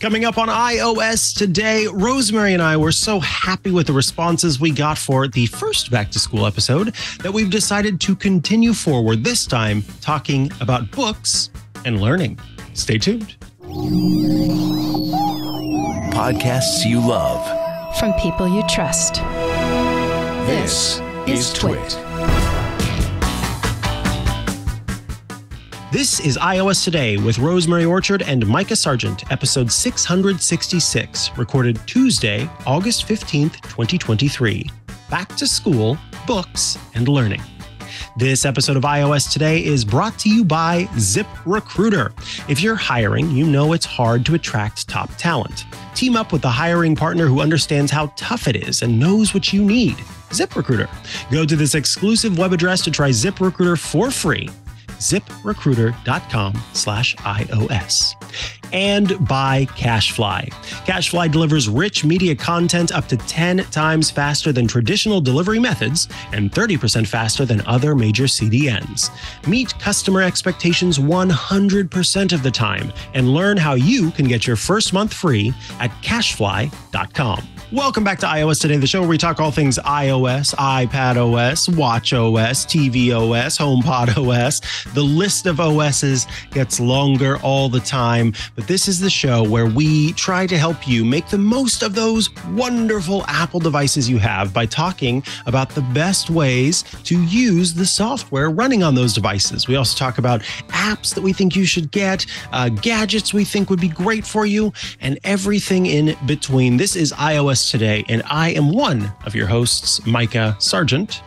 Coming up on iOS today, Rosemary and I were so happy with the responses we got for the first back to school episode that we've decided to continue forward, this time talking about books and learning. Stay tuned. Podcasts you love. From people you trust. This is TWiT. This is iOS Today with Rosemary Orchard and Mikah Sargent, episode 666, recorded Tuesday, August 15th, 2023. Back to school, books, and learning. This episode of iOS Today is brought to you by ZipRecruiter. If you're hiring, you know it's hard to attract top talent. Team up with a hiring partner who understands how tough it is and knows what you need. ZipRecruiter. Go to this exclusive web address to try ZipRecruiter for free. ZipRecruiter.com/iOS. And by CashFly. CashFly delivers rich media content up to 10 times faster than traditional delivery methods and 30% faster than other major CDNs. Meet customer expectations 100% of the time and learn how you can get your first month free at CashFly.com. Welcome back to iOS Today, the show where we talk all things iOS, iPad OS, Watch OS, TV OS, HomePod OS. The list of OSs gets longer all the time, but this is the show where we try to help you make the most of those wonderful Apple devices you have by talking about the best ways to use the software running on those devices. We also talk about apps that we think you should get, gadgets we think would be great for you, and everything in between. This is iOS Today, and I am one of your hosts, Mikah Sargent.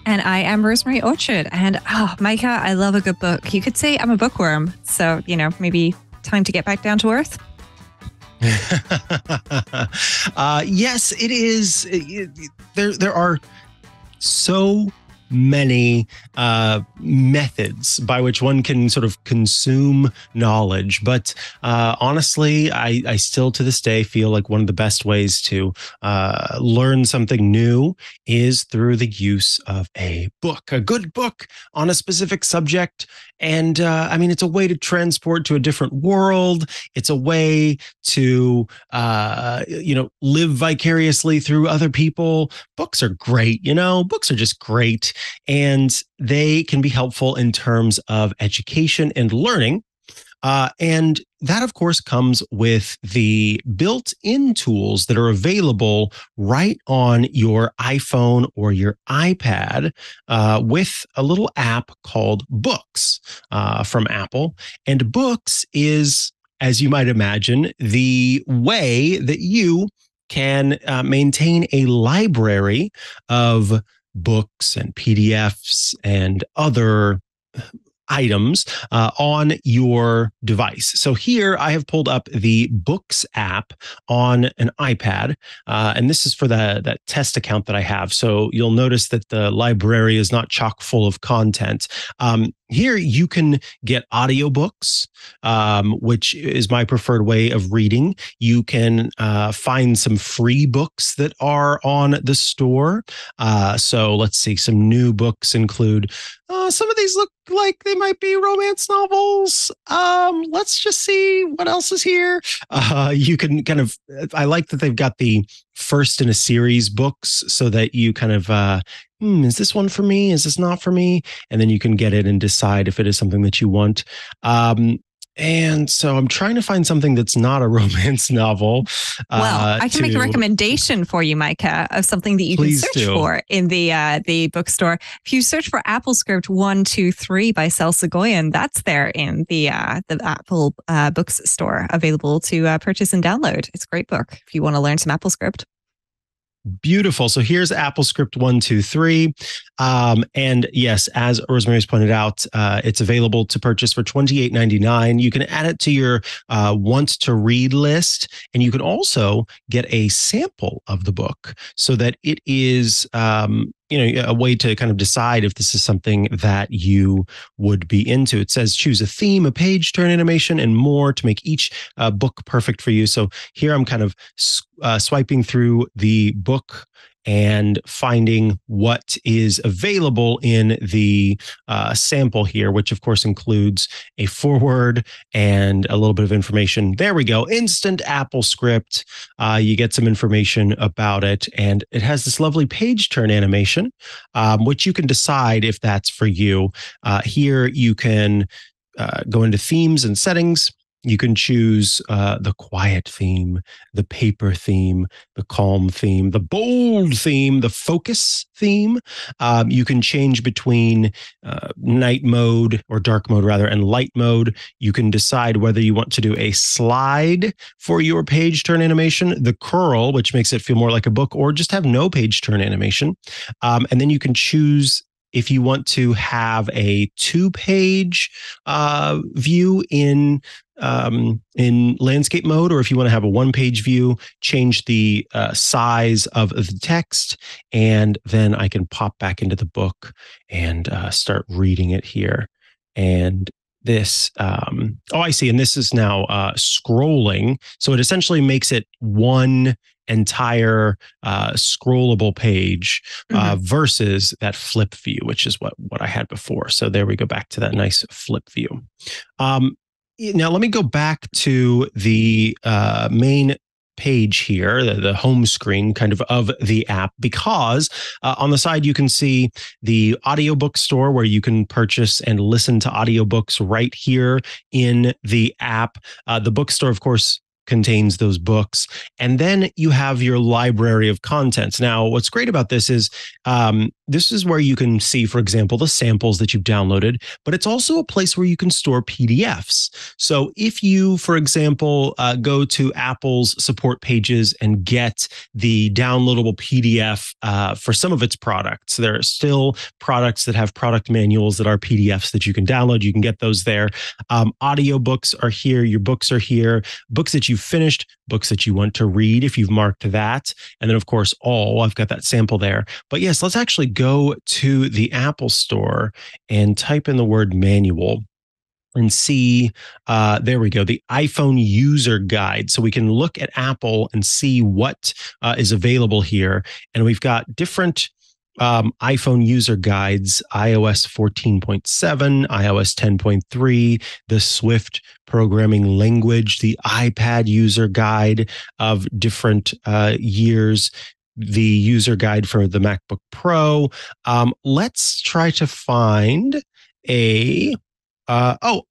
And I am Rosemary Orchard. And Mikah, I love a good book. You could say I'm a bookworm. So, maybe time to get back down to earth. Yes, it is. There are so many methods by which one can sort of consume knowledge. But honestly, I still to this day feel like one of the best ways to learn something new is through the use of a book, a good book on a specific subject. And it's a way to transport to a different world. It's a way to, live vicariously through other people. Books are great. Books are just great. And they can be helpful in terms of education and learning. And that, of course, comes with the built-in tools that are available right on your iPhone or your iPad with a little app called Books from Apple. And Books is, as you might imagine, the way that you can maintain a library of books and PDFs and other items on your device. So here I have pulled up the Books app on an iPad, and this is for that test account that I have. So you'll notice that the library is not chock full of content. Here you can get audiobooks, which is my preferred way of reading. You can find some free books that are on the store. So let's see, some new books include, some of these look like they might be romance novels. Let's just see what else is here. You can I like that they've got the first in a series books so that you kind of, is this one for me? Is this not for me? And then you can get it and decide if it is something that you want. And so I'm trying to find something that's not a romance novel. Well, I can make a recommendation for you, Mikah, of something that you can search for in the bookstore. If you search for AppleScript 123 by Sel Segoyan, that's there in the Apple Books store, available to purchase and download. It's a great book if you want to learn some AppleScript. Beautiful. So here's AppleScript 123. And yes, as Rosemary's pointed out, it's available to purchase for $28.99. You can add it to your want to read list, and you can also get a sample of the book so that it is a way to kind of decide if this is something that you would be into. It says choose a theme, a page turn animation, and more to make each book perfect for you. So here I'm kind of swiping through the book and finding what is available in the sample here, which of course includes a foreword and a little bit of information. There we go. Instant Apple script. You get some information about it, and it has this lovely page turn animation, which you can decide if that's for you. Here you can go into themes and settings. You can choose the quiet theme, the paper theme, the calm theme, the bold theme, the focus theme. You can change between night mode or dark mode rather, and light mode. You can decide whether you want to do a slide for your page turn animation, the curl, which makes it feel more like a book, or just have no page turn animation. And then you can choose if you want to have a 2-page view in landscape mode, or if you want to have a 1-page view, change the size of the text, and then I can pop back into the book and start reading it here. And this, I see. And this is now scrolling. So it essentially makes it one entire scrollable page versus that flip view, which is what I had before. So there we go, back to that nice flip view. Now let me go back to the main page here, the home screen kind of the app, because on the side you can see the audiobook store where you can purchase and listen to audiobooks right here in the app. The bookstore, of course, contains those books. And then you have your library of contents. Now, what's great about this is where you can see, for example, the samples that you've downloaded, but it's also a place where you can store PDFs. So if you, for example, go to Apple's support pages and get the downloadable PDF for some of its products, there are still products that have product manuals that are PDFs that you can download. You can get those there. Audiobooks are here. Your books are here. Books that you've finished, books that you want to read if you've marked that. And then, of course, I've got that sample there. But yes, let's actually go to the Apple Store and type in the word manual and see, there we go, the iPhone user guide. So we can look at Apple and see what is available here. And we've got different iPhone user guides, iOS 14.7, iOS 10.3, the Swift programming language, the iPad user guide of different years, the user guide for the MacBook Pro. Let's try to find a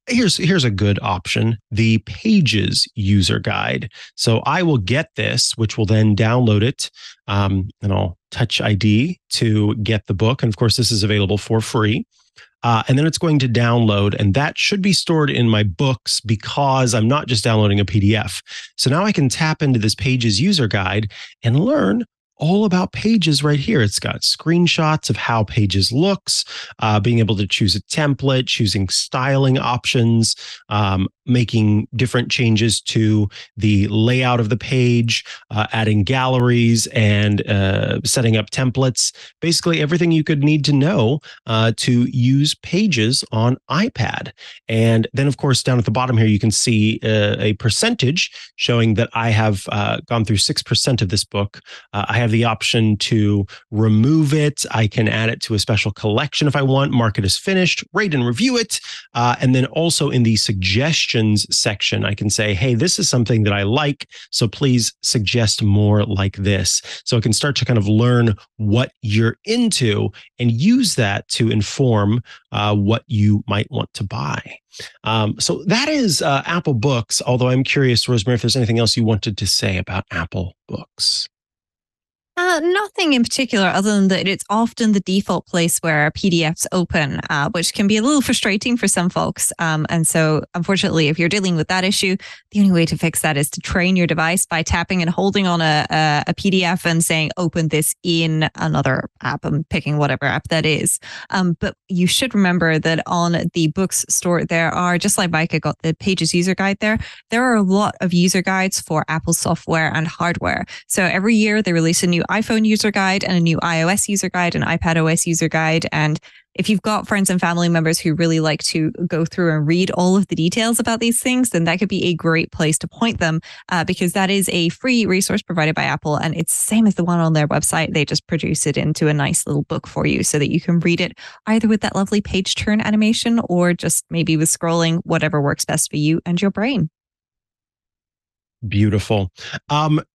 here's a good option, the Pages user guide. So I will get this, which will then download it, and I'll touch ID to get the book. And of course, this is available for free. And then it's going to download, and that should be stored in my books because I'm not just downloading a PDF. So now I can tap into this Pages user guide and learn all about Pages right here. It's got screenshots of how Pages looks, being able to choose a template, choosing styling options, making different changes to the layout of the page, adding galleries and setting up templates. Basically everything you could need to know to use Pages on iPad. And then, of course, down at the bottom here, you can see a percentage showing that I have gone through 6% of this book. I have the option to remove it. I can add it to a special collection if I want, mark it as finished, rate and review it. And then also in the suggestions section, I can say, hey, this is something that I like, so please suggest more like this. So I can start to kind of learn what you're into and use that to inform what you might want to buy. So that is Apple Books, although I'm curious, Rosemary, if there's anything else you wanted to say about Apple Books. Nothing in particular, other than that it's often the default place where PDFs open, which can be a little frustrating for some folks. And so, unfortunately, if you're dealing with that issue, the only way to fix that is to train your device by tapping and holding on a PDF and saying, open this in another app. I'm picking whatever app that is. But you should remember that on the Books store, there are, just like Mikah got the Pages user guide there are a lot of user guides for Apple software and hardware. So every year they release a new new iPhone user guide and a new iOS user guide and iPad OS user guide. And if you've got friends and family members who really like to go through and read all of the details about these things, then that could be a great place to point them, because that is a free resource provided by Apple. And it's the same as the one on their website. They just produce it into a nice little book for you so that you can read it either with that lovely page turn animation or just maybe with scrolling, whatever works best for you and your brain. Beautiful.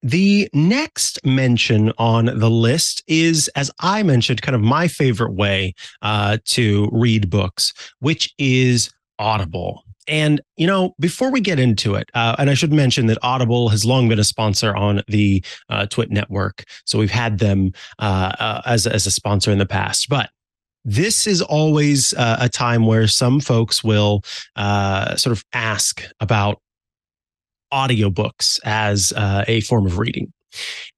The next mention on the list is, as I mentioned, kind of my favorite way to read books, which is Audible. And, before we get into it, and I should mention that Audible has long been a sponsor on the TWiT network. So we've had them as a sponsor in the past. But this is always a time where some folks will sort of ask about audiobooks as a form of reading.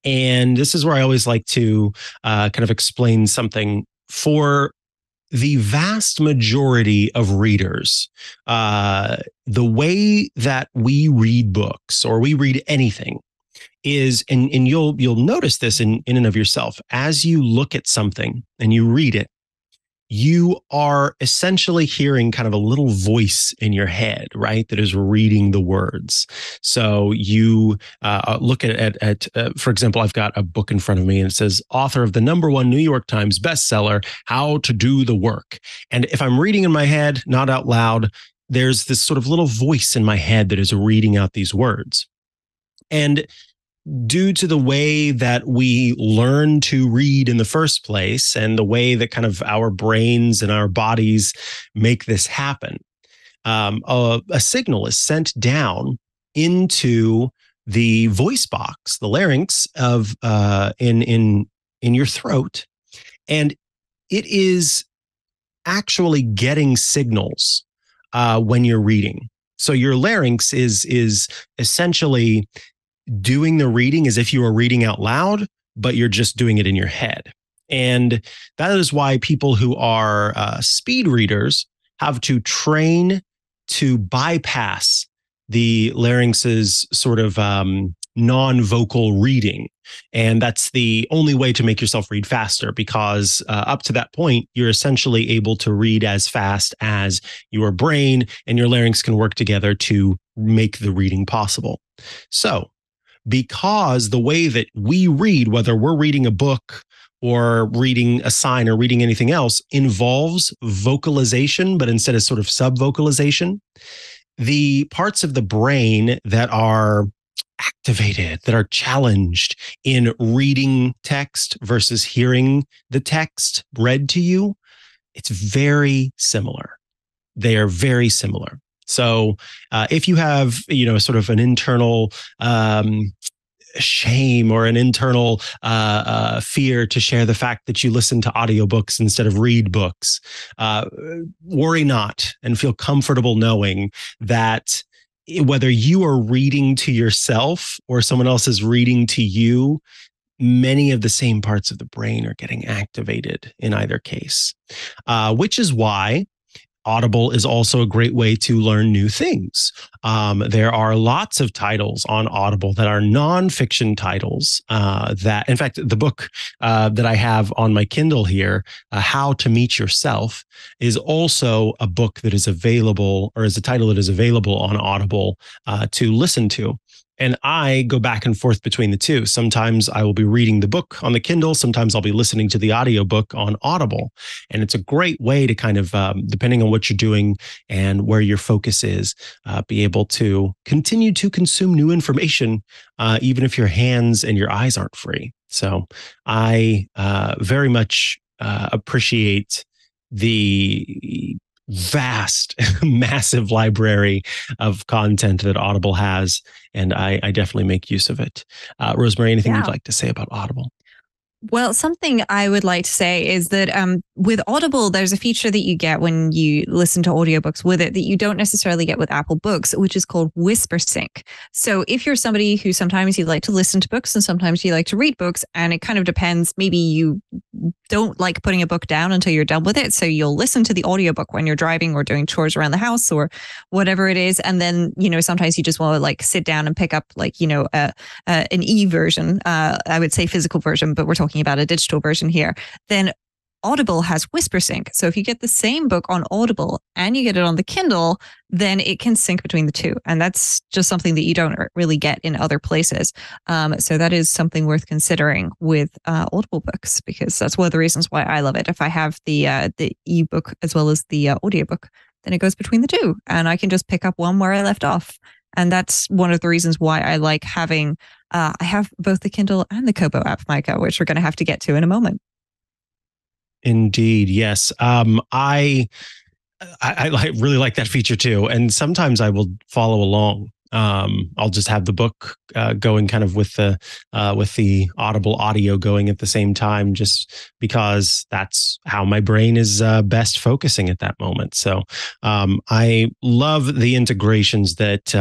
And this is where I always like to kind of explain something. For the vast majority of readers, the way that we read books or we read anything is, and you'll notice this in and of yourself, as you look at something and you read it, you are essentially hearing kind of a little voice in your head, right? That is reading the words. So you look at for example, I've got a book in front of me and it says, author of the #1 New York Times bestseller, How to Do the Work. And if I'm reading in my head, not out loud, there's this sort of little voice in my head that is reading out these words. And due to the way that we learn to read in the first place and the way that kind of our brains and our bodies make this happen, a signal is sent down into the voice box, the larynx of in your throat, and it is actually getting signals when you're reading. So your larynx is essentially doing the reading as if you were reading out loud, but you're just doing it in your head. And that is why people who are speed readers have to train to bypass the larynx's sort of non-vocal reading. And that's the only way to make yourself read faster, because up to that point, you're essentially able to read as fast as your brain and your larynx can work together to make the reading possible. So, because the way that we read, whether we're reading a book or reading a sign or reading anything else, involves vocalization, but instead of sort of sub-vocalization, the parts of the brain that are activated, that are challenged in reading text versus hearing the text read to you, it's very similar. They are very similar. So if you have, sort of an internal shame or an internal fear to share the fact that you listen to audiobooks instead of read books, worry not and feel comfortable knowing that whether you are reading to yourself or someone else is reading to you, many of the same parts of the brain are getting activated in either case, which is why Audible is also a great way to learn new things. There are lots of titles on Audible that are nonfiction titles that, in fact, the book that I have on my Kindle here, How to Meet Yourself, is also a book that is available, or is a title that is available on Audible to listen to. And I go back and forth between the two. Sometimes I will be reading the book on the Kindle. Sometimes I'll be listening to the audiobook on Audible. And it's a great way to kind of, depending on what you're doing and where your focus is, be able to continue to consume new information, even if your hands and your eyes aren't free. So I very much appreciate the vast, massive library of content that Audible has, and I definitely make use of it. Rosemary, anything you'd like to say about Audible? Well, something I would like to say is that with Audible, there's a feature that you get when you listen to audiobooks with it that you don't necessarily get with Apple Books, which is called Whisper Sync. So if you're somebody who sometimes you like to listen to books and sometimes you like to read books, and it kind of depends, maybe you don't like putting a book down until you're done with it. So you'll listen to the audiobook when you're driving or doing chores around the house or whatever it is. And then, sometimes you just want to like sit down and pick up like, an e-version, I would say physical version, but we're talking about a digital version here. Then Audible has Whisper Sync. So if you get the same book on Audible and you get it on the Kindle, then it can sync between the two. And that's just something that you don't really get in other places. So that is something worth considering with Audible books, because that's one of the reasons why I love it. If I have the ebook as well as the audiobook, then it goes between the two and I can just pick up one where I left off. And that's one of the reasons why I like having, I have both the Kindle and the Kobo app, Mikah, which we're going to have to get to in a moment. Indeed, yes. I really like that feature too, and sometimes I will follow along. I'll just have the book going, kind of with the Audible audio going at the same time, just because that's how my brain is best focusing at that moment. So I love the integrations that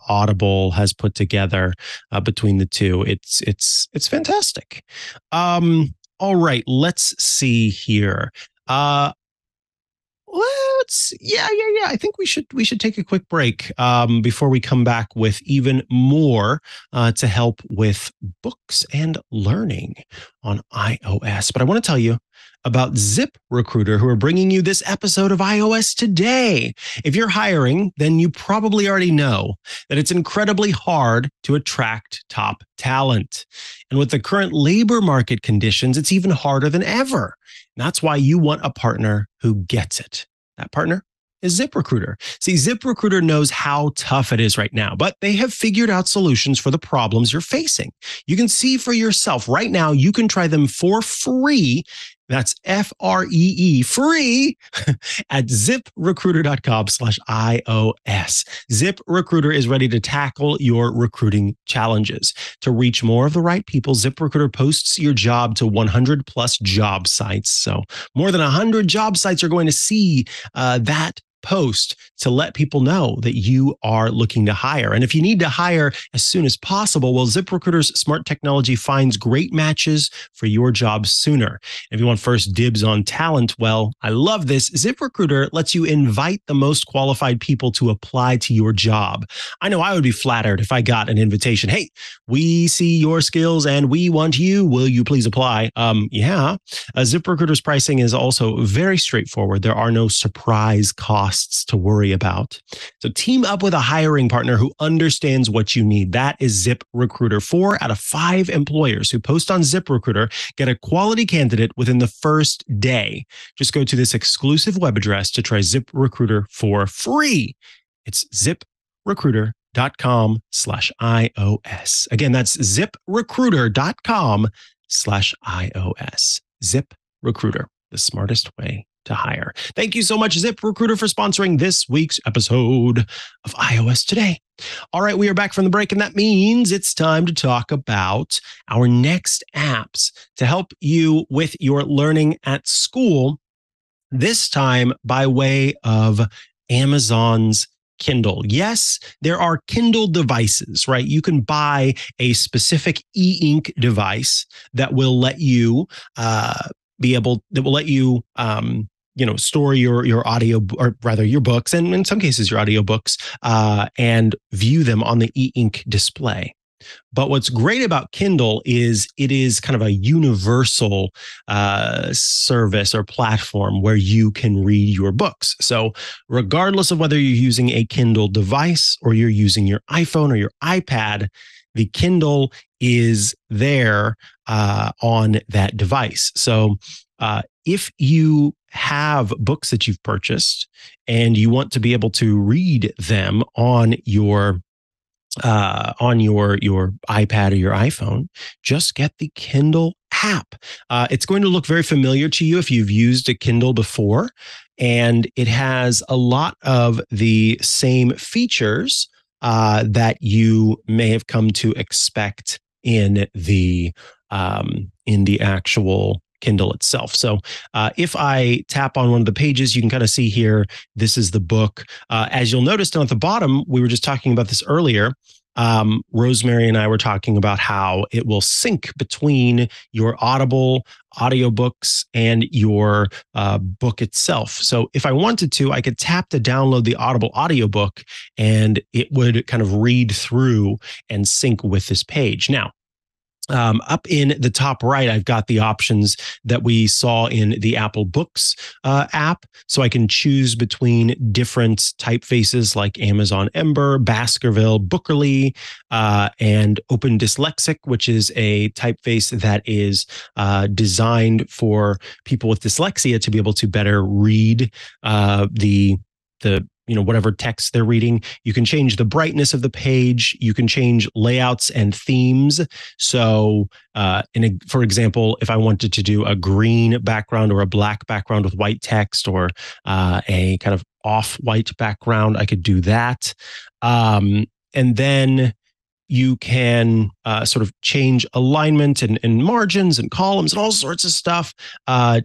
Audible has put together between the two. It's fantastic. All right, let's see here. I think we should take a quick break before we come back with even more to help with books and learning on iOS. But I want to tell you about ZipRecruiter, who are bringing you this episode of iOS Today. If you're hiring, then you probably already know that it's incredibly hard to attract top talent. And with the current labor market conditions, it's even harder than ever. And that's why you want a partner who gets it. That partner is ZipRecruiter. See, ZipRecruiter knows how tough it is right now, but they have figured out solutions for the problems you're facing. You can see for yourself right now. You can try them for free. That's FREE, free, at ziprecruiter.com/iOS. ZipRecruiter is ready to tackle your recruiting challenges. To reach more of the right people, ZipRecruiter posts your job to 100 plus job sites. So more than 100 job sites are going to see that post to let people know that you are looking to hire. And if you need to hire as soon as possible, well, ZipRecruiter's smart technology finds great matches for your job sooner. If you want first dibs on talent, well, I love this. ZipRecruiter lets you invite the most qualified people to apply to your job. I know I would be flattered if I got an invitation. Hey, we see your skills and we want you. Will you please apply? ZipRecruiter's pricing is also very straightforward. There are no surprise costs to worry about. So team up with a hiring partner who understands what you need. That is ZipRecruiter. 4 out of 5 employers who post on ZipRecruiter get a quality candidate within the first day. Just go to this exclusive web address to try ZipRecruiter for free. It's ziprecruiter.com/iOS. Again, that's ziprecruiter.com/iOS. ZipRecruiter, the smartest way to hire. Thank you so much, ZipRecruiter, for sponsoring this week's episode of iOS Today. All right, we are back from the break, and that means it's time to talk about our next apps to help you with your learning at school, this time by way of Amazon's Kindle. Yes, there are Kindle devices, right? You can buy a specific e-ink device that will let you store your audio, or rather your books, and in some cases your audiobooks, and view them on the e-ink display. But what's great about Kindle is it is kind of a universal service or platform where you can read your books. So regardless of whether you're using a Kindle device or you're using your iPhone or your iPad, the Kindle is there on that device. So if you have books that you've purchased and you want to be able to read them on your iPad or your iPhone, just get the Kindle app. It's going to look very familiar to you if you've used a Kindle before, and it has a lot of the same features that you may have come to expect in the actual Kindle itself. So if I tap on one of the pages, you can kind of see here, this is the book. As you'll notice down at the bottom, we were just talking about this earlier. Rosemary and I were talking about how it will sync between your Audible audiobooks and your book itself. So if I wanted to, I could tap to download the Audible audiobook and it would kind of read through and sync with this page. Now, up in the top right, I've got the options that we saw in the Apple Books app. So I can choose between different typefaces like Amazon Ember, Baskerville, Bookerly, and Open Dyslexic, which is a typeface that is designed for people with dyslexia to be able to better read the whatever text they're reading. You can change the brightness of the page. You can change layouts and themes. So, for example, if I wanted to do a green background or a black background with white text, or a kind of off-white background, I could do that. And then you can sort of change alignment and margins and columns and all sorts of stuff.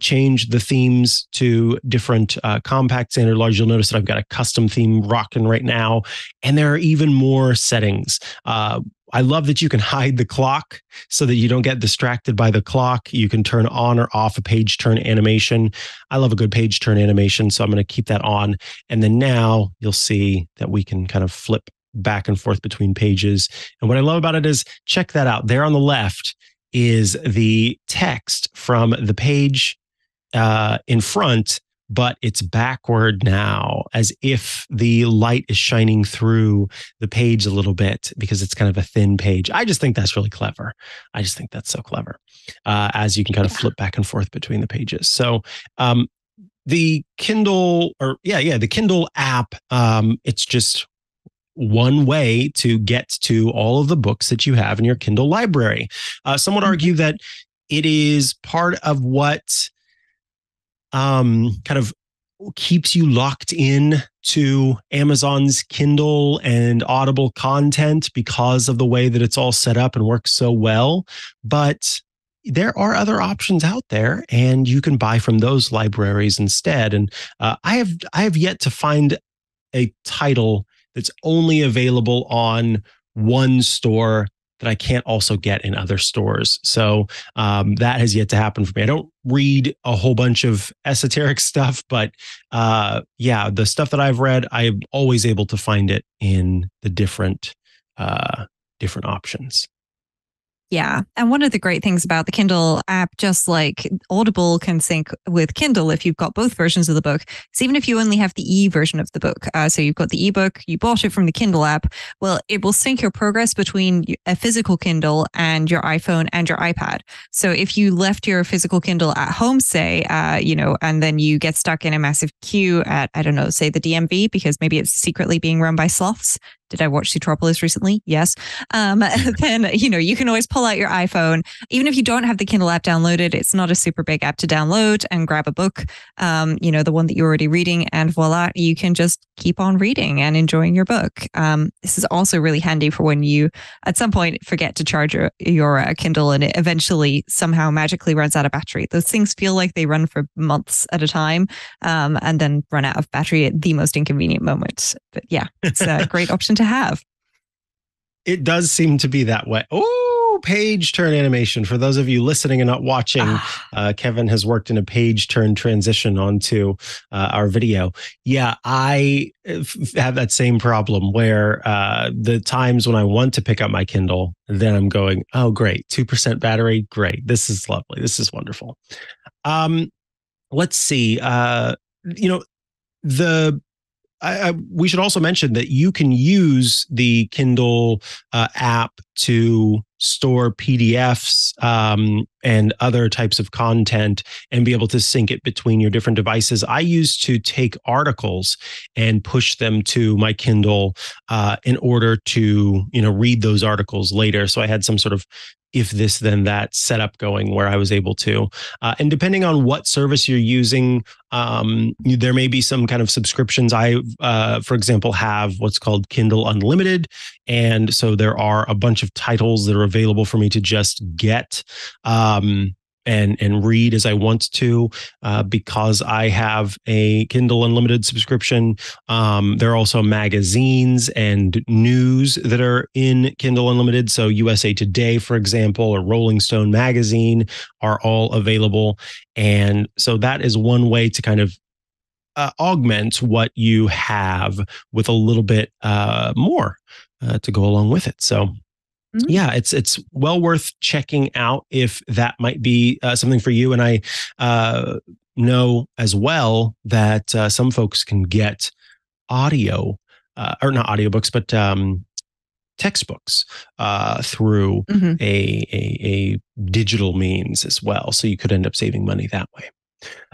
Change the themes to different compact, standard, large. You'll notice that I've got a custom theme rocking right now. And there are even more settings. I love that you can hide the clock so that you don't get distracted by the clock. You can turn on or off a page turn animation. I love a good page turn animation, so I'm going to keep that on. And then now you'll see that we can kind of flip back and forth between pages. And what I love about it is, check that out. There on the left is the text from the page in front, but it's backward now, as if the light is shining through the page a little bit because it's kind of a thin page. I just think that's really clever. I just think that's so clever, as you can kind of flip back and forth between the pages. So the Kindle, the Kindle app, it's just one way to get to all of the books that you have in your Kindle library. Some would argue that it is part of what kind of keeps you locked in to Amazon's Kindle and Audible content because of the way that it's all set up and works so well. But there are other options out there, and you can buy from those libraries instead. And I have yet to find a title that's only available on one store that I can't also get in other stores. So that has yet to happen for me. I don't read a whole bunch of esoteric stuff, but the stuff that I've read, I'm always able to find it in the different options. Yeah. And one of the great things about the Kindle app, just like Audible can sync with Kindle if you've got both versions of the book, is even if you only have the e-version of the book. So you've got the ebook, you bought it from the Kindle app, well, it will sync your progress between a physical Kindle and your iPhone and your iPad. So if you left your physical Kindle at home, say, and then you get stuck in a massive queue at, I don't know, say the DMV, because maybe it's secretly being run by sloths. Did I watch Zootropolis recently? Yes. Then, you can always pull out your iPhone. Even if you don't have the Kindle app downloaded, it's not a super big app to download, and grab a book, the one that you're already reading, and voila, you can just keep on reading and enjoying your book. This is also really handy for when you, at some point, forget to charge your Kindle and it eventually somehow magically runs out of battery. Those things feel like they run for months at a time, and then run out of battery at the most inconvenient moment. But yeah, it's a great option to have. It does seem to be that way. Oh, page turn animation. For those of you listening and not watching, Kevin has worked in a page turn transition onto our video. Yeah, I have that same problem where the times when I want to pick up my Kindle, then I'm going, oh, great, 2% battery. Great. This is lovely. This is wonderful. Let's see. We should also mention that you can use the Kindle app to store PDFs and other types of content and be able to sync it between your different devices. I used to take articles and push them to my Kindle in order to, read those articles later. So I had some sort of if this then that setup going where I was able to. And depending on what service you're using, there may be some kind of subscriptions. I, for example, have what's called Kindle Unlimited. And so there are a bunch of titles that are available for me to just get and read as I want to, because I have a Kindle Unlimited subscription. There are also magazines and news that are in Kindle Unlimited. So USA Today, for example, or Rolling Stone magazine are all available. And so that is one way to kind of augment what you have with a little bit more to go along with it. So yeah, it's well worth checking out if that might be something for you. And I know as well that some folks can get audio or not audiobooks, but textbooks through a digital means as well. So you could end up saving money that way.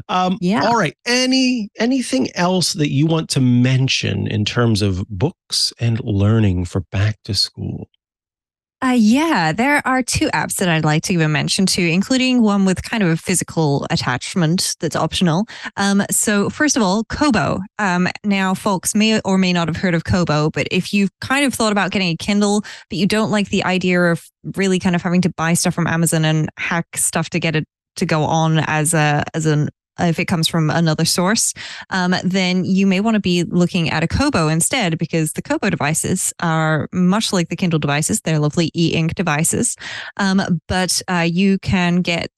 All right. Anything else that you want to mention in terms of books and learning for back to school? Yeah, there are 2 apps that I'd like to give a mention to, including one with kind of a physical attachment that's optional. So first of all, Kobo. Now, folks may or may not have heard of Kobo, but if you've kind of thought about getting a Kindle, but you don't like the idea of really kind of having to buy stuff from Amazon and hack stuff to get it to go on as an if it comes from another source, then you may want to be looking at a Kobo instead, because the Kobo devices are much like the Kindle devices. They're lovely e-ink devices, but you can get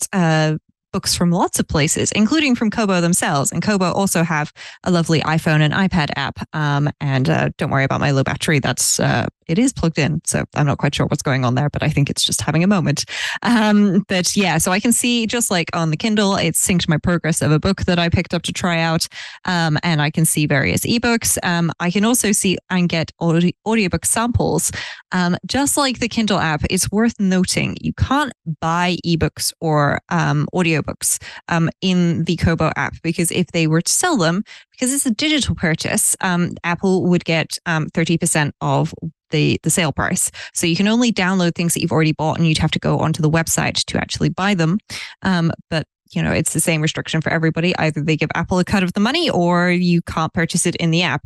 books from lots of places, including from Kobo themselves. And Kobo also have a lovely iPhone and iPad app. And don't worry about my low battery. It is plugged in. So I'm not quite sure what's going on there, but I think it's just having a moment. But yeah, so I can see, just like on the Kindle, it's synced my progress of a book that I picked up to try out. And I can see various ebooks. I can also see and get audiobook samples. Just like the Kindle app, it's worth noting you can't buy ebooks or audiobooks in the Kobo app, because if they were to sell them, because it's a digital purchase, Apple would get 30% of the sale price. So you can only download things that you've already bought, and you'd have to go onto the website to actually buy them. But it's the same restriction for everybody. Either they give Apple a cut of the money, or you can't purchase it in the app.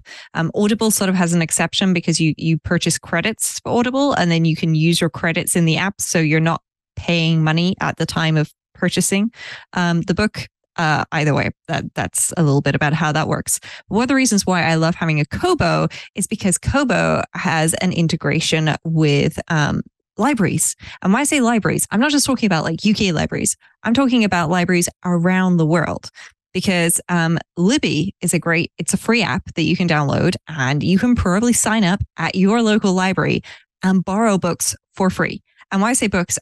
Audible sort of has an exception, because you purchase credits for Audible, and then you can use your credits in the app. So you're not paying money at the time of purchasing the book. Either way, that's a little bit about how that works. One of the reasons why I love having a Kobo is because Kobo has an integration with libraries. And when I say libraries, I'm not just talking about like UK libraries. I'm talking about libraries around the world. Because Libby is it's a free app that you can download, and you can probably sign up at your local library and borrow books for free. And when I say books,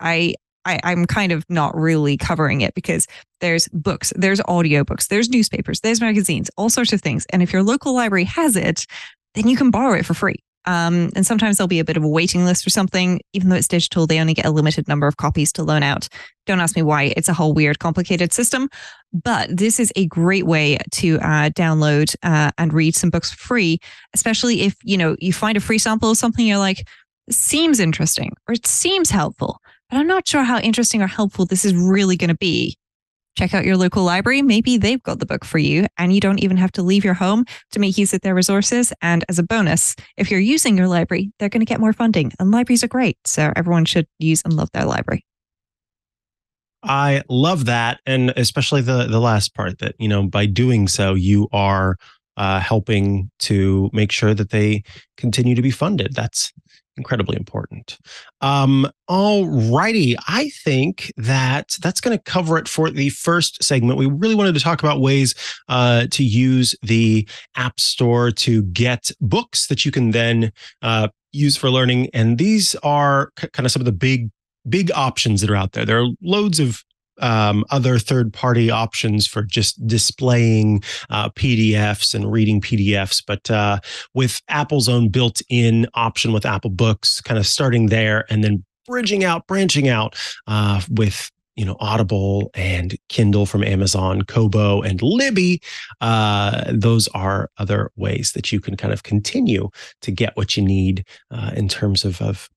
I'm kind of not really covering it, because there's books, there's audiobooks, there's newspapers, there's magazines, all sorts of things. And if your local library has it, then you can borrow it for free. And sometimes there'll be a bit of a waiting list or something. Even though it's digital, they only get a limited number of copies to loan out. Don't ask me why. It's a whole weird, complicated system. But this is a great way to download and read some books for free, especially if you find a free sample of something, you're like, this seems interesting, or it seems helpful, but I'm not sure how interesting or helpful this is really going to be. Check out your local library. Maybe they've got the book for you, and you don't even have to leave your home to make use of their resources. And as a bonus, if you're using your library, they're going to get more funding, and libraries are great. So everyone should use and love their library. I love that. And especially the last part, that, by doing so, you are helping to make sure that they continue to be funded. That's incredibly important. All righty. I think that's going to cover it for the first segment. We really wanted to talk about ways to use the App Store to get books that you can then use for learning. And these are kind of some of the big options that are out there. There are loads of other third-party options for just displaying PDFs and reading PDFs. But with Apple's own built-in option with Apple Books, kind of starting there and then branching out with Audible and Kindle from Amazon, Kobo and Libby. Those are other ways that you can kind of continue to get what you need in terms of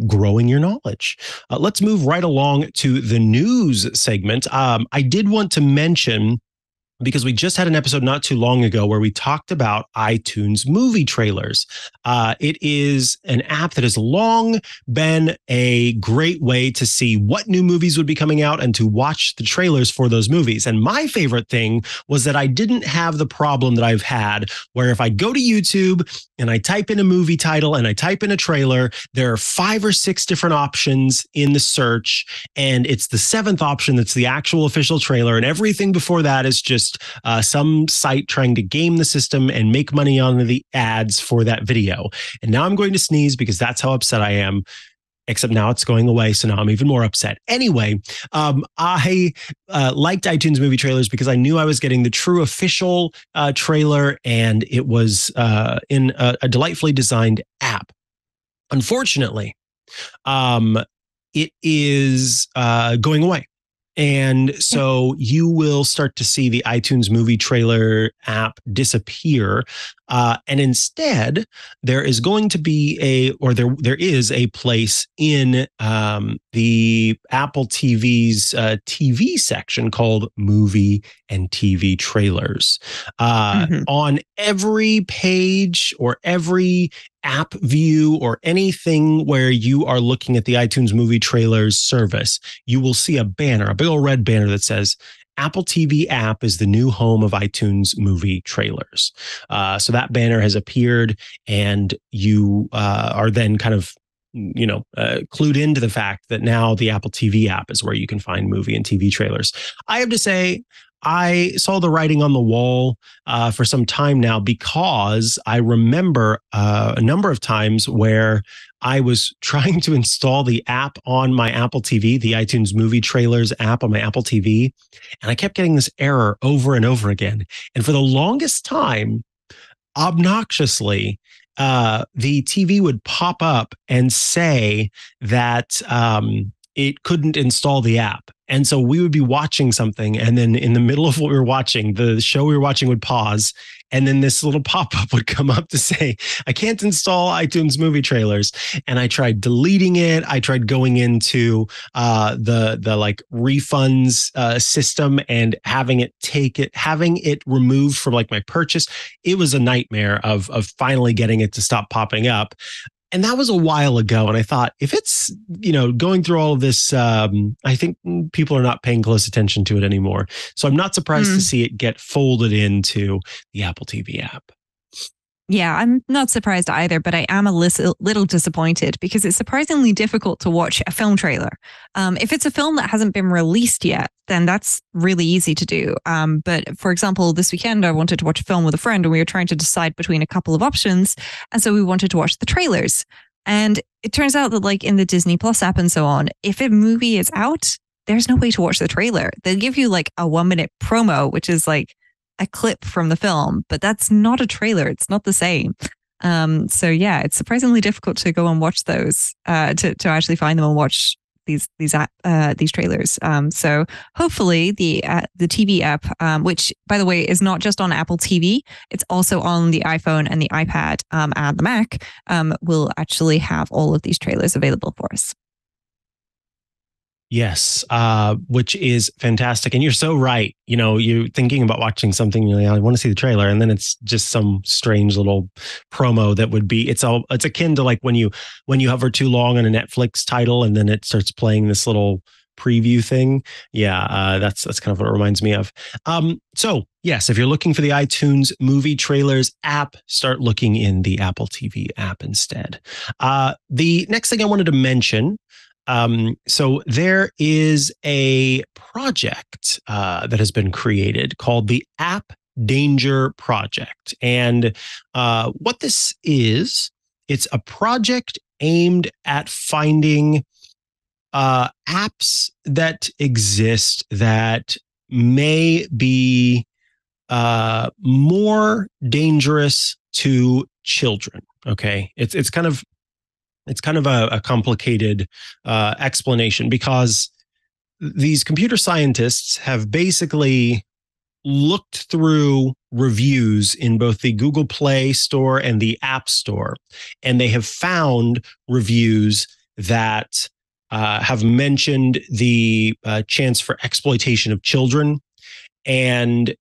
growing your knowledge. Let's move right along to the news segment. I did want to mention, because we just had an episode not too long ago where we talked about iTunes movie trailers. It is an app that has long been a great way to see what new movies would be coming out and to watch the trailers for those movies. And my favorite thing was that I didn't have the problem that I've had where if I go to YouTube and I type in a movie title and I type in a trailer, there are 5 or 6 different options in the search. And it's the 7th option that's the actual official trailer. And everything before that is just some site trying to game the system and make money on the ads for that video. And now I'm going to sneeze because that's how upset I am. Except now it's going away, so now I'm even more upset. Anyway, I liked iTunes movie trailers because I knew I was getting the true official trailer, and it was in a delightfully designed app. Unfortunately, it is going away. And so you will start to see the iTunes movie trailer app disappear. And instead, there is going to be there is a place in the Apple TV's TV section called Movie and TV Trailers. On every page or every app view or anything where you are looking at the iTunes movie trailers service, you will see a banner, a big old red banner that says Apple TV app is the new home of iTunes movie trailers. So that banner has appeared, and you are then kind of clued into the fact that now the Apple TV app is where you can find movie and TV trailers. I have to say, I saw the writing on the wall for some time now, because I remember a number of times where I was trying to install the app on my Apple TV, the iTunes movie trailers app on my Apple TV, and I kept getting this error over and over again. And for the longest time, obnoxiously, the TV would pop up and say that it couldn't install the app. And so we would be watching something, and then in the middle of what we were watching, the show we were watching would pause, and then this little pop-up would come up to say, I can't install iTunes movie trailers. And I tried deleting it. I tried going into the like refunds system and having it removed from like my purchase. It was a nightmare of finally getting it to stop popping up. And that was a while ago. And I thought, if it's, going through all of this, I think people are not paying close attention to it anymore. So I'm not surprised to see it get folded into the Apple TV app. Yeah, I'm not surprised either, but I am a little disappointed because it's surprisingly difficult to watch a film trailer. If it's a film that hasn't been released yet, then that's really easy to do. But for example, this weekend, I wanted to watch a film with a friend, and we were trying to decide between a couple of options. And so we wanted to watch the trailers. And it turns out that like in the Disney Plus app and so on, if a movie is out, there's no way to watch the trailer. They'll give you like a 1-minute promo, which is like a clip from the film, but that's not a trailer. It's not the same. So yeah, it's surprisingly difficult to go and watch those, to actually find them and watch these trailers. So hopefully the TV app, which by the way is not just on Apple TV, it's also on the iPhone and the iPad and the Mac, will actually have all of these trailers available for us. Yes, which is fantastic. And you're so right. You're thinking about watching something, you're like, I want to see the trailer. And then it's just some strange little promo that would be, it's akin to like when you hover too long on a Netflix title and then it starts playing this little preview thing. Yeah, that's kind of what it reminds me of. So yes, if you're looking for the iTunes movie trailers app, start looking in the Apple TV app instead. The next thing I wanted to mention, so there is a project that has been created called the App Danger Project. And what this is, it's a project aimed at finding apps that exist that may be more dangerous to children. Okay, it's kind of a complicated explanation, because these computer scientists have basically looked through reviews in both the Google Play Store and the App Store, and they have found reviews that have mentioned the chance for exploitation of children. And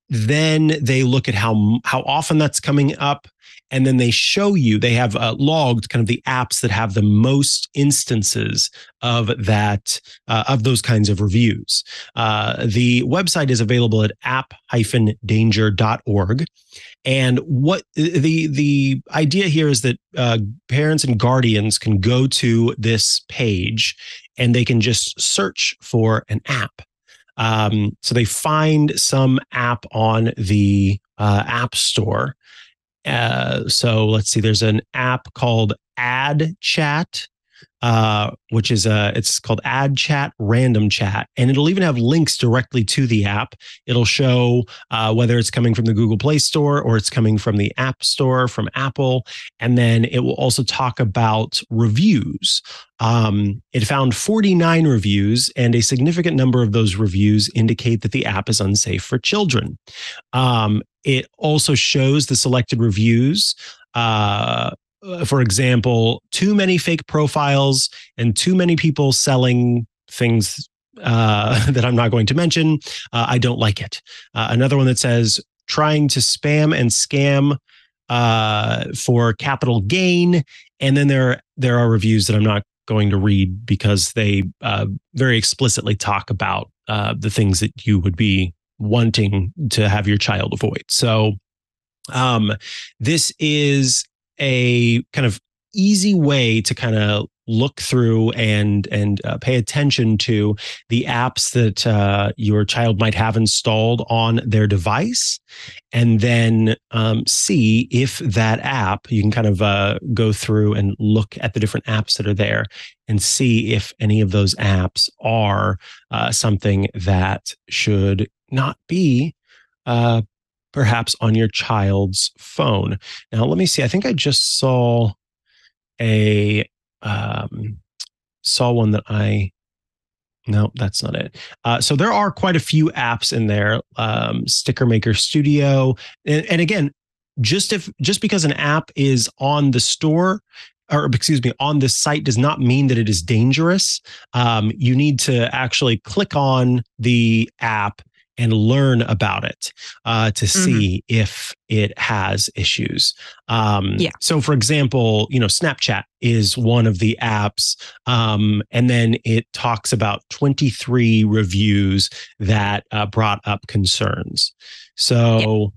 then they look at how often that's coming up. And then they show you, they have logged kind of the apps that have the most instances of that, of those kinds of reviews. The website is available at app-danger.org. And what the idea here is that parents and guardians can go to this page and they can just search for an app. So they find some app on the App Store. So let's see, there's an app called Ad Chat, which is it's called Ad Chat Random Chat, and it'll even have links directly to the app. It'll show whether it's coming from the Google Play Store or it's coming from the App Store from Apple, and then it will also talk about reviews. It found 49 reviews, and a significant number of those reviews indicate that the app is unsafe for children. It also shows the selected reviews. For example, too many fake profiles and too many people selling things that I'm not going to mention. I don't like it. Another one that says trying to spam and scam for capital gain. And then there are reviews that I'm not going to read because they very explicitly talk about the things that you would be wanting to have your child avoid. So this is a kind of easy way to kind of look through and pay attention to the apps that your child might have installed on their device, and then see if that app, you can kind of go through and look at the different apps that are there and see if any of those apps are something that should not be perhaps on your child's phone. Now, let me see. I think I just saw one that no, that's not it. So there are quite a few apps in there. Sticker Maker Studio. And again, just because an app is on the store, or excuse me, on this site does not mean that it is dangerous. You need to actually click on the app and learn about it to see if it has issues. So, for example, Snapchat is one of the apps, and then it talks about 23 reviews that brought up concerns. So,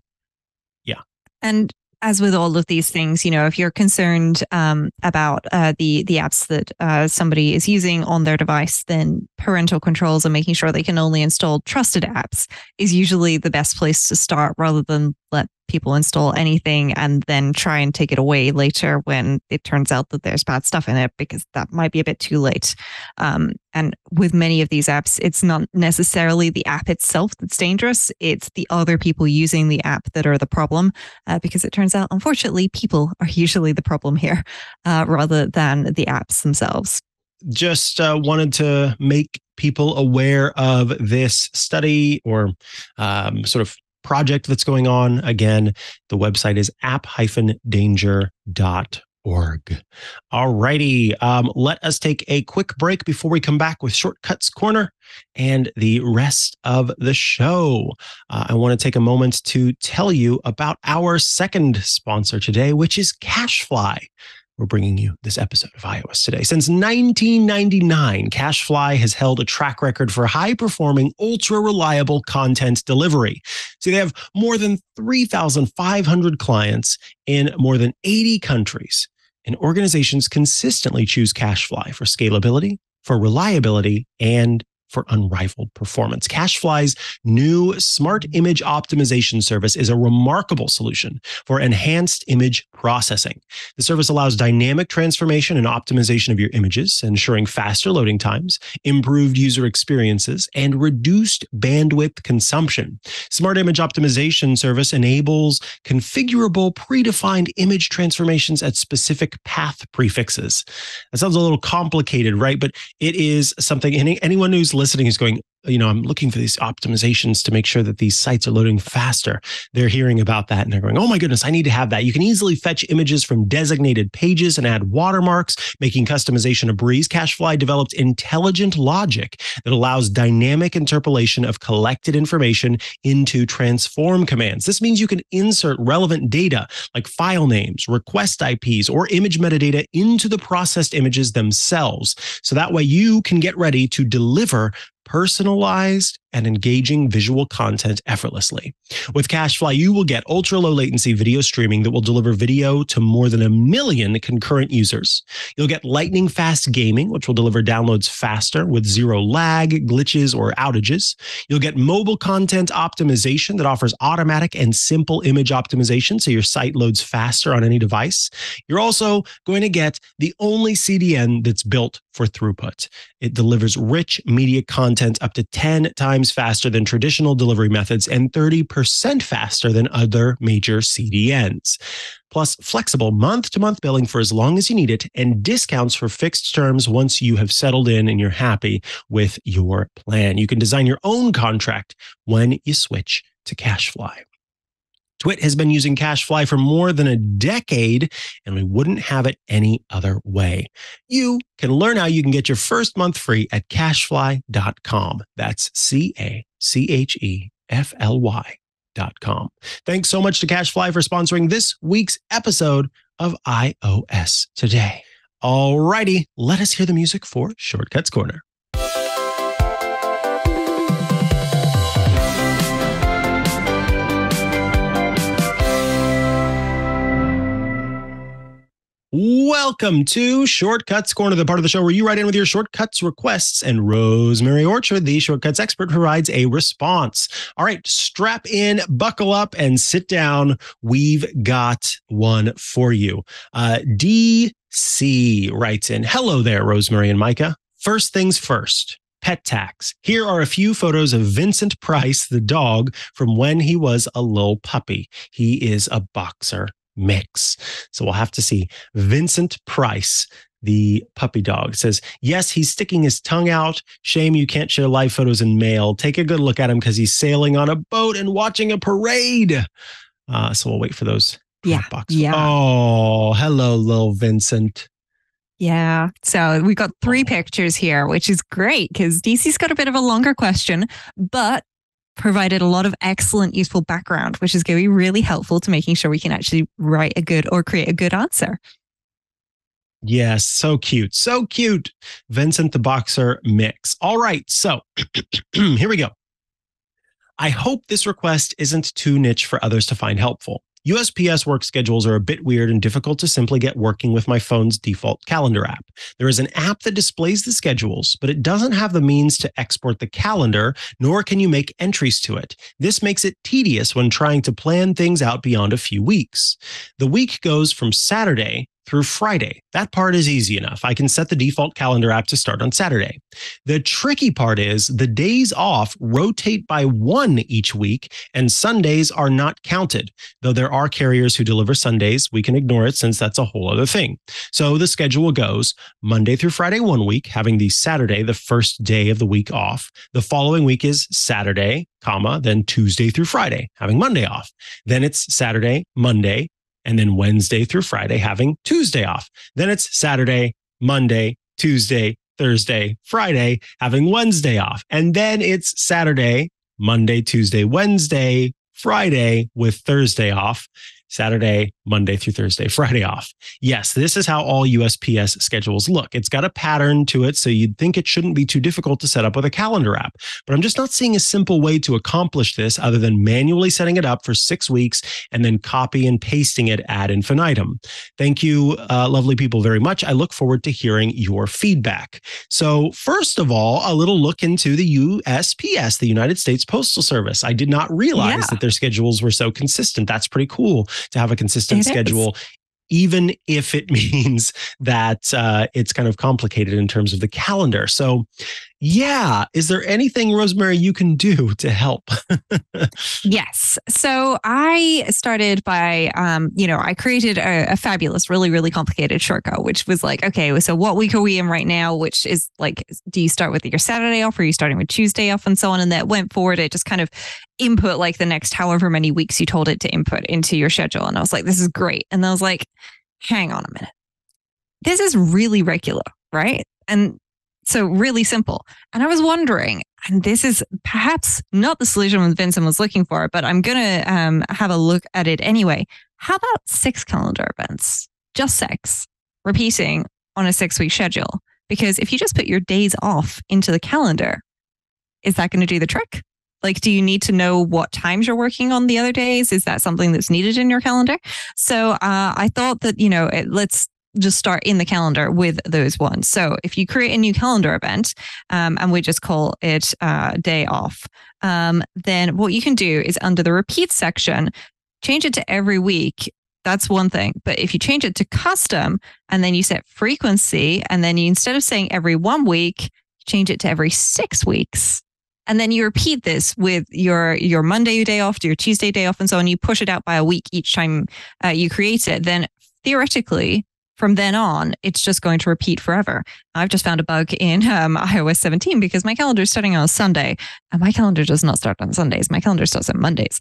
yeah. And as with all of these things, if you're concerned about the apps that somebody is using on their device, then parental controls and making sure they can only install trusted apps is usually the best place to start, rather than let people install anything and then try and take it away later when it turns out that there's bad stuff in it, because that might be a bit too late. And with many of these apps, it's not necessarily the app itself that's dangerous. It's the other people using the app that are the problem, because it turns out, unfortunately, people are usually the problem here, rather than the apps themselves. Just wanted to make people aware of this study or sort of project that's going on. Again, the website is app-danger.org. All righty. Let us take a quick break before we come back with Shortcuts Corner and the rest of the show. I want to take a moment to tell you about our second sponsor today, which is CacheFly. We're bringing you this episode of iOS Today. Since 1999, CacheFly has held a track record for high-performing, ultra-reliable content delivery. So they have more than 3,500 clients in more than 80 countries, and organizations consistently choose CacheFly for scalability, for reliability, and for unrivaled performance. CacheFly's new smart image optimization service is a remarkable solution for enhanced image processing. The service allows dynamic transformation and optimization of your images, ensuring faster loading times, improved user experiences, and reduced bandwidth consumption. Smart image optimization service enables configurable, predefined image transformations at specific path prefixes. That sounds a little complicated, right? But it is something anyone who's listening who's going, I'm looking for these optimizations to make sure that these sites are loading faster. They're hearing about that and they're going, oh my goodness, I need to have that. You can easily fetch images from designated pages and add watermarks, making customization a breeze. CacheFly developed intelligent logic that allows dynamic interpolation of collected information into transform commands. This means you can insert relevant data like file names, request IPs, or image metadata into the processed images themselves. So that way you can get ready to deliver personalized and engaging visual content effortlessly. With CacheFly, you will get ultra low latency video streaming that will deliver video to more than 1 million concurrent users. You'll get lightning fast gaming, which will deliver downloads faster with zero lag, glitches, or outages. You'll get mobile content optimization that offers automatic and simple image optimization so your site loads faster on any device. You're also going to get the only CDN that's built for throughput. It delivers rich media content up to 10 times faster than traditional delivery methods and 30% faster than other major CDNs. Plus, flexible month-to-month billing for as long as you need it and discounts for fixed terms once you have settled in and you're happy with your plan. You can design your own contract when you switch to CacheFly. TWiT has been using CacheFly for more than a decade, and we wouldn't have it any other way. You can learn how you can get your first month free at cachefly.com. That's CACHEFLY.com. Thanks so much to CacheFly for sponsoring this week's episode of iOS Today. All righty, let us hear the music for Shortcuts Corner. Welcome to Shortcuts Corner, the part of the show where you write in with your shortcuts requests, and Rosemary Orchard, the shortcuts expert, provides a response. All right, strap in, buckle up, and sit down. We've got one for you. DC writes in, hello there, Rosemary and Mikah. First things first. Pet tax. Here are a few photos of Vincent Price, the dog, from when he was a little puppy. He is a boxer mix. So we'll have to see. Vincent Price, the puppy dog, says, yes, he's sticking his tongue out. Shame you can't share live photos in mail. Take a good look at him because he's sailing on a boat and watching a parade. So we'll wait for those. Yeah. Oh, hello, little Vincent. Yeah. So we got 3 pictures here, which is great because DC's got a bit of a longer question, but provided a lot of excellent, useful background, which is going to be really helpful to making sure we can actually write a good or create a good answer. Yes, so cute. So cute. Vincent the Boxer mix. All right, so here we go. I hope this request isn't too niche for others to find helpful. USPS work schedules are a bit weird and difficult to simply get working with my phone's default calendar app. There is an app that displays the schedules, but it doesn't have the means to export the calendar, nor can you make entries to it. This makes it tedious when trying to plan things out beyond a few weeks. The week goes from Saturday through Friday. That part is easy enough. I can set the default calendar app to start on Saturday. The tricky part is the days off rotate by 1 each week, and Sundays are not counted. Though there are carriers who deliver Sundays, we can ignore it since that's a whole other thing. So the schedule goes Monday through Friday 1 week, having the Saturday, the first day of the week, off. The following week is Saturday, then Tuesday through Friday, having Monday off. Then it's Saturday, Monday, and then Wednesday through Friday, having Tuesday off. Then it's Saturday, Monday, Tuesday, Thursday, Friday, having Wednesday off. And then it's Saturday, Monday, Tuesday, Wednesday, Friday with Thursday off. Saturday, Monday through Thursday, Friday off. Yes, this is how all USPS schedules look. It's got a pattern to it, so you'd think it shouldn't be too difficult to set up with a calendar app. But I'm just not seeing a simple way to accomplish this other than manually setting it up for 6 weeks and then copy and pasting it ad infinitum. Thank you, lovely people, very much. I look forward to hearing your feedback. So first of all, a little look into the USPS, the United States Postal Service. I did not realize that their schedules were so consistent. That's pretty cool to have a consistent schedule even if it means that it's kind of complicated in terms of the calendar. So yeah, is there anything, Rosemary, you can do to help? Yes. So I started by, I created a fabulous, really, really complicated shortcut, which was like, okay, so what week are we in right now? Which is like, do you start with your Saturday off, or are you starting with Tuesday off, and so on? And that went forward. It just kind of input like the next however many weeks you told it to input into your schedule. And I was like, this is great. And I was like, hang on a minute. This is really regular, right? And so really simple. And I was wondering, and this is perhaps not the solution Vincent was looking for, but I'm going to have a look at it anyway. How about 6 calendar events? Just 6, repeating on a 6-week schedule. Because if you just put your days off into the calendar, is that going to do the trick? Like, do you need to know what times you're working on the other days? Is that something that's needed in your calendar? So I thought that, let's just start in the calendar with those ones. So if you create a new calendar event and we just call it day off, then what you can do is under the repeat section, change it to every week. That's one thing. But if you change it to custom and then you set frequency, and then you, instead of saying every 1 week, change it to every 6 weeks. And then you repeat this with your Monday day off, your Tuesday day off, and so on. You push it out by a week each time you create it. Then theoretically, from then on, it's just going to repeat forever. I've just found a bug in iOS 17 because my calendar is starting on a Sunday, and my calendar does not start on Sundays. My calendar starts on Mondays.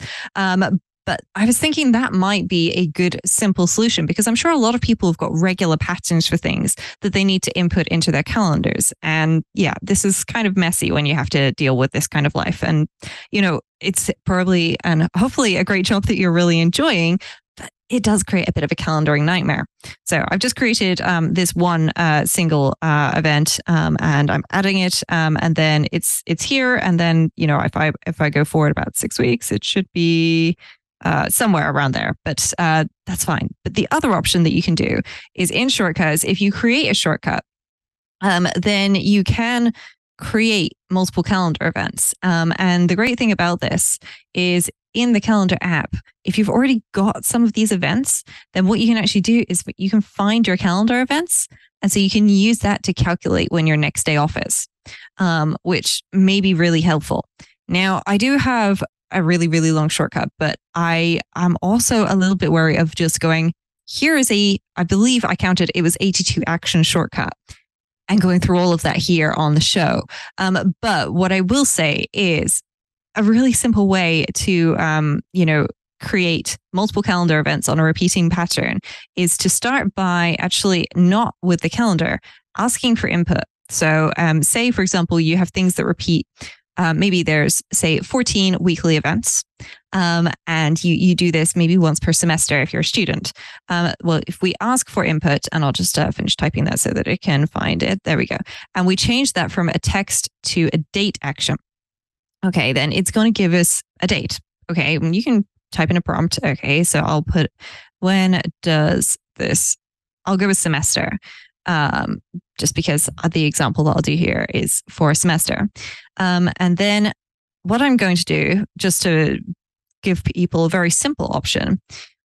But I was thinking that might be a good, simple solution, because I'm sure a lot of people have got regular patterns for things that they need to input into their calendars. And yeah, this is kind of messy when you have to deal with this kind of life. And, it's probably and hopefully a great job that you're really enjoying, but it does create a bit of a calendaring nightmare. So I've just created this one single event, and I'm adding it, and then it's here. And then, if I go forward about 6 weeks, it should be somewhere around there, but that's fine. But the other option that you can do is in shortcuts. If you create a shortcut, then you can create multiple calendar events. And the great thing about this is in the calendar app, if you've already got some of these events, then what you can actually do is you can find your calendar events. And so you can use that to calculate when your next day off is, which may be really helpful. Now, I do have a really, really long shortcut, but I'm also a little bit wary of just going, here is I believe I counted, it was 82 action shortcut, and going through all of that here on the show. But what I will say is a really simple way to, create multiple calendar events on a repeating pattern is to start by actually not with the calendar, asking for input. So say, for example, you have things that repeat. Maybe there's, say, 14 weekly events, and you do this maybe once per semester if you're a student. Well, if we ask for input, and I'll just finish typing that so that I can find it. There we go. And we change that from a text to a date action. Okay, then it's going to give us a date. Okay, you can type in a prompt. Okay, so I'll put, when does this, I'll go with semester. Just because the example that I'll do here is for a semester. And then what I'm going to do, just to give people a very simple option,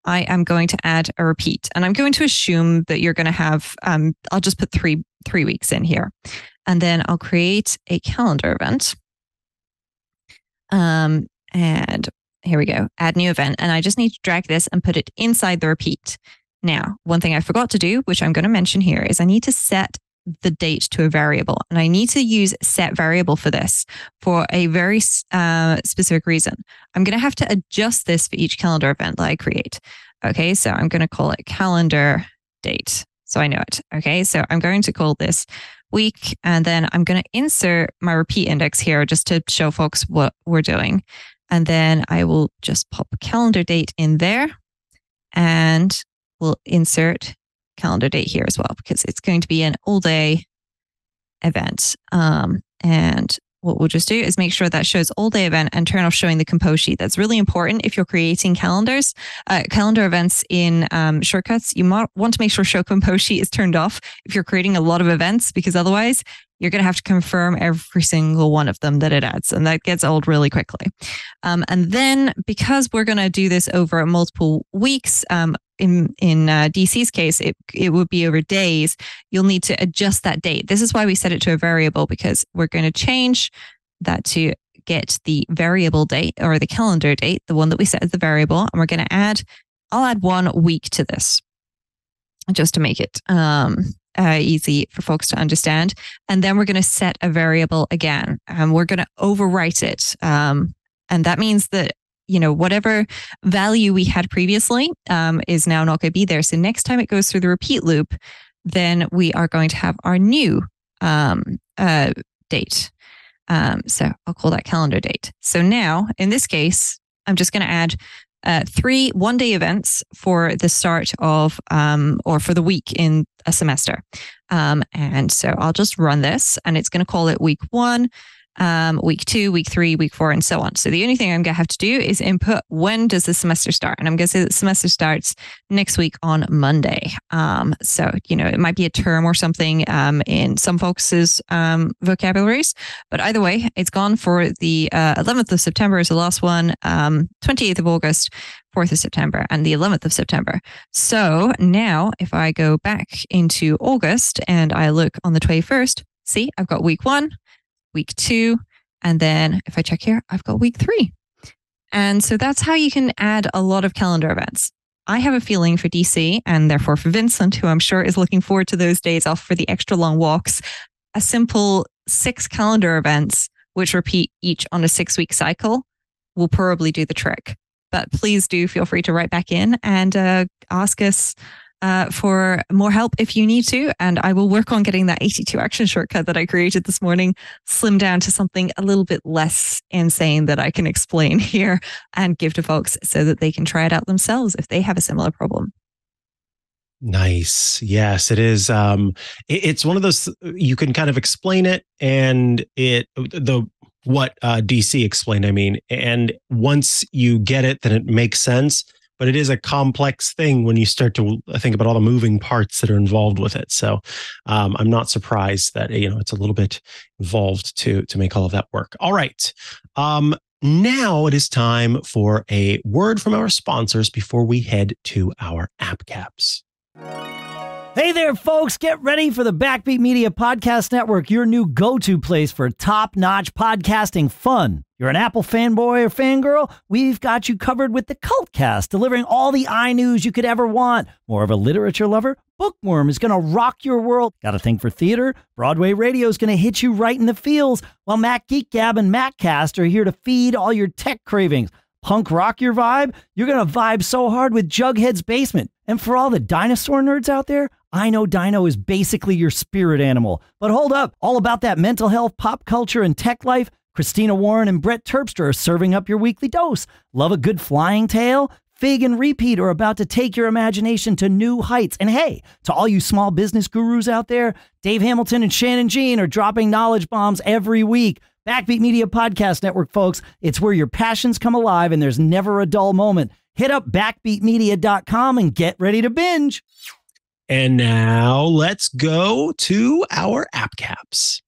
I am going to add a repeat. And I'm going to assume that you're going to have, I'll just put three weeks in here. And then I'll create a calendar event. And here we go, add new event. And I just need to drag this and put it inside the repeat. Now, one thing I forgot to do, which I'm going to mention here, is I need to set the date to a variable. And I need to use set variable for this for a very specific reason. I'm going to have to adjust this for each calendar event that I create. Okay, so I'm going to call it calendar date, so I know it. Okay, so I'm going to call this week, and then I'm going to insert my repeat index here just to show folks what we're doing. And then I will just pop calendar date in there, and we'll insert calendar date here as well, because it's going to be an all day event. And what we'll just do is make sure that shows all day event and turn off showing the compose sheet. That's really important if you're creating calendar events in shortcuts. You might want to make sure show compose sheet is turned off if you're creating a lot of events, because otherwise you're going to have to confirm every single one of them that it adds, and that gets old really quickly. And then because we're going to do this over multiple weeks, in DC's case, it would be over days. You'll need to adjust that date. This is why we set it to a variable, because we're going to change that to get the variable date or the calendar date, the one that we set as the variable. And we're going to I'll add 1 week to this just to make it easy for folks to understand. And then we're going to set a variable again, and we're going to overwrite it. And that means that, whatever value we had previously is now not going to be there. So next time it goes through the repeat loop, then we are going to have our new date. So I'll call that calendar date. So now in this case, I'm just going to add 3 one-day events for the start of, or for the week in a semester. And so I'll just run this, and it's going to call it week 1, week 2, week 3, week 4, and so on. So the only thing I'm going to have to do is input when does the semester start? And I'm going to say that the semester starts next week on Monday. So, it might be a term or something in some folks' vocabularies, but either way, it's gone for the 11th of September is the last one, 28th of August, 4th of September, and the 11th of September. So now if I go back into August and I look on the 21st, see, I've got week 1, week 2, and then if I check here, I've got week 3. And so that's how you can add a lot of calendar events. I have a feeling for DC, and therefore for Vincent, who I'm sure is looking forward to those days off for the extra long walks, a simple 6 calendar events, which repeat each on a 6-week cycle, will probably do the trick. But please do feel free to write back in and ask us for more help if you need to. And I will work on getting that 82 action shortcut that I created this morning slimmed down to something a little bit less insane that I can explain here and give to folks so that they can try it out themselves if they have a similar problem. Nice. Yes, it is. It's one of those, you can kind of explain it, and what DC explained, and once you get it, then it makes sense. But it is a complex thing when you start to think about all the moving parts that are involved with it. So I'm not surprised that, it's a little bit involved to make all of that work. All right. Now it is time for a word from our sponsors before we head to our app caps. Hey there, folks. Get ready for the Backbeat Media Podcast Network, your new go-to place for top-notch podcasting fun. You're an Apple fanboy or fangirl? We've got you covered with the Cultcast, delivering all the iNews you could ever want. More of a literature lover? Bookworm is going to rock your world. Got a thing for theater? Broadway radio is going to hit you right in the feels, while Mac Geek Gab and MacCast are here to feed all your tech cravings. Punk rock your vibe? You're going to vibe so hard with Jughead's Basement. And for all the dinosaur nerds out there, I Know Dino is basically your spirit animal. But hold up, all about that mental health, pop culture, and tech life, Christina Warren and Brett Terpstra are serving up your weekly dose. Love a good flying tale? Fig and Repeat are about to take your imagination to new heights. And hey, to all you small business gurus out there, Dave Hamilton and Shannon Jean are dropping knowledge bombs every week. Backbeat Media Podcast Network, folks. It's where your passions come alive and there's never a dull moment. Hit up backbeatmedia.com and get ready to binge. And now let's go to our app caps.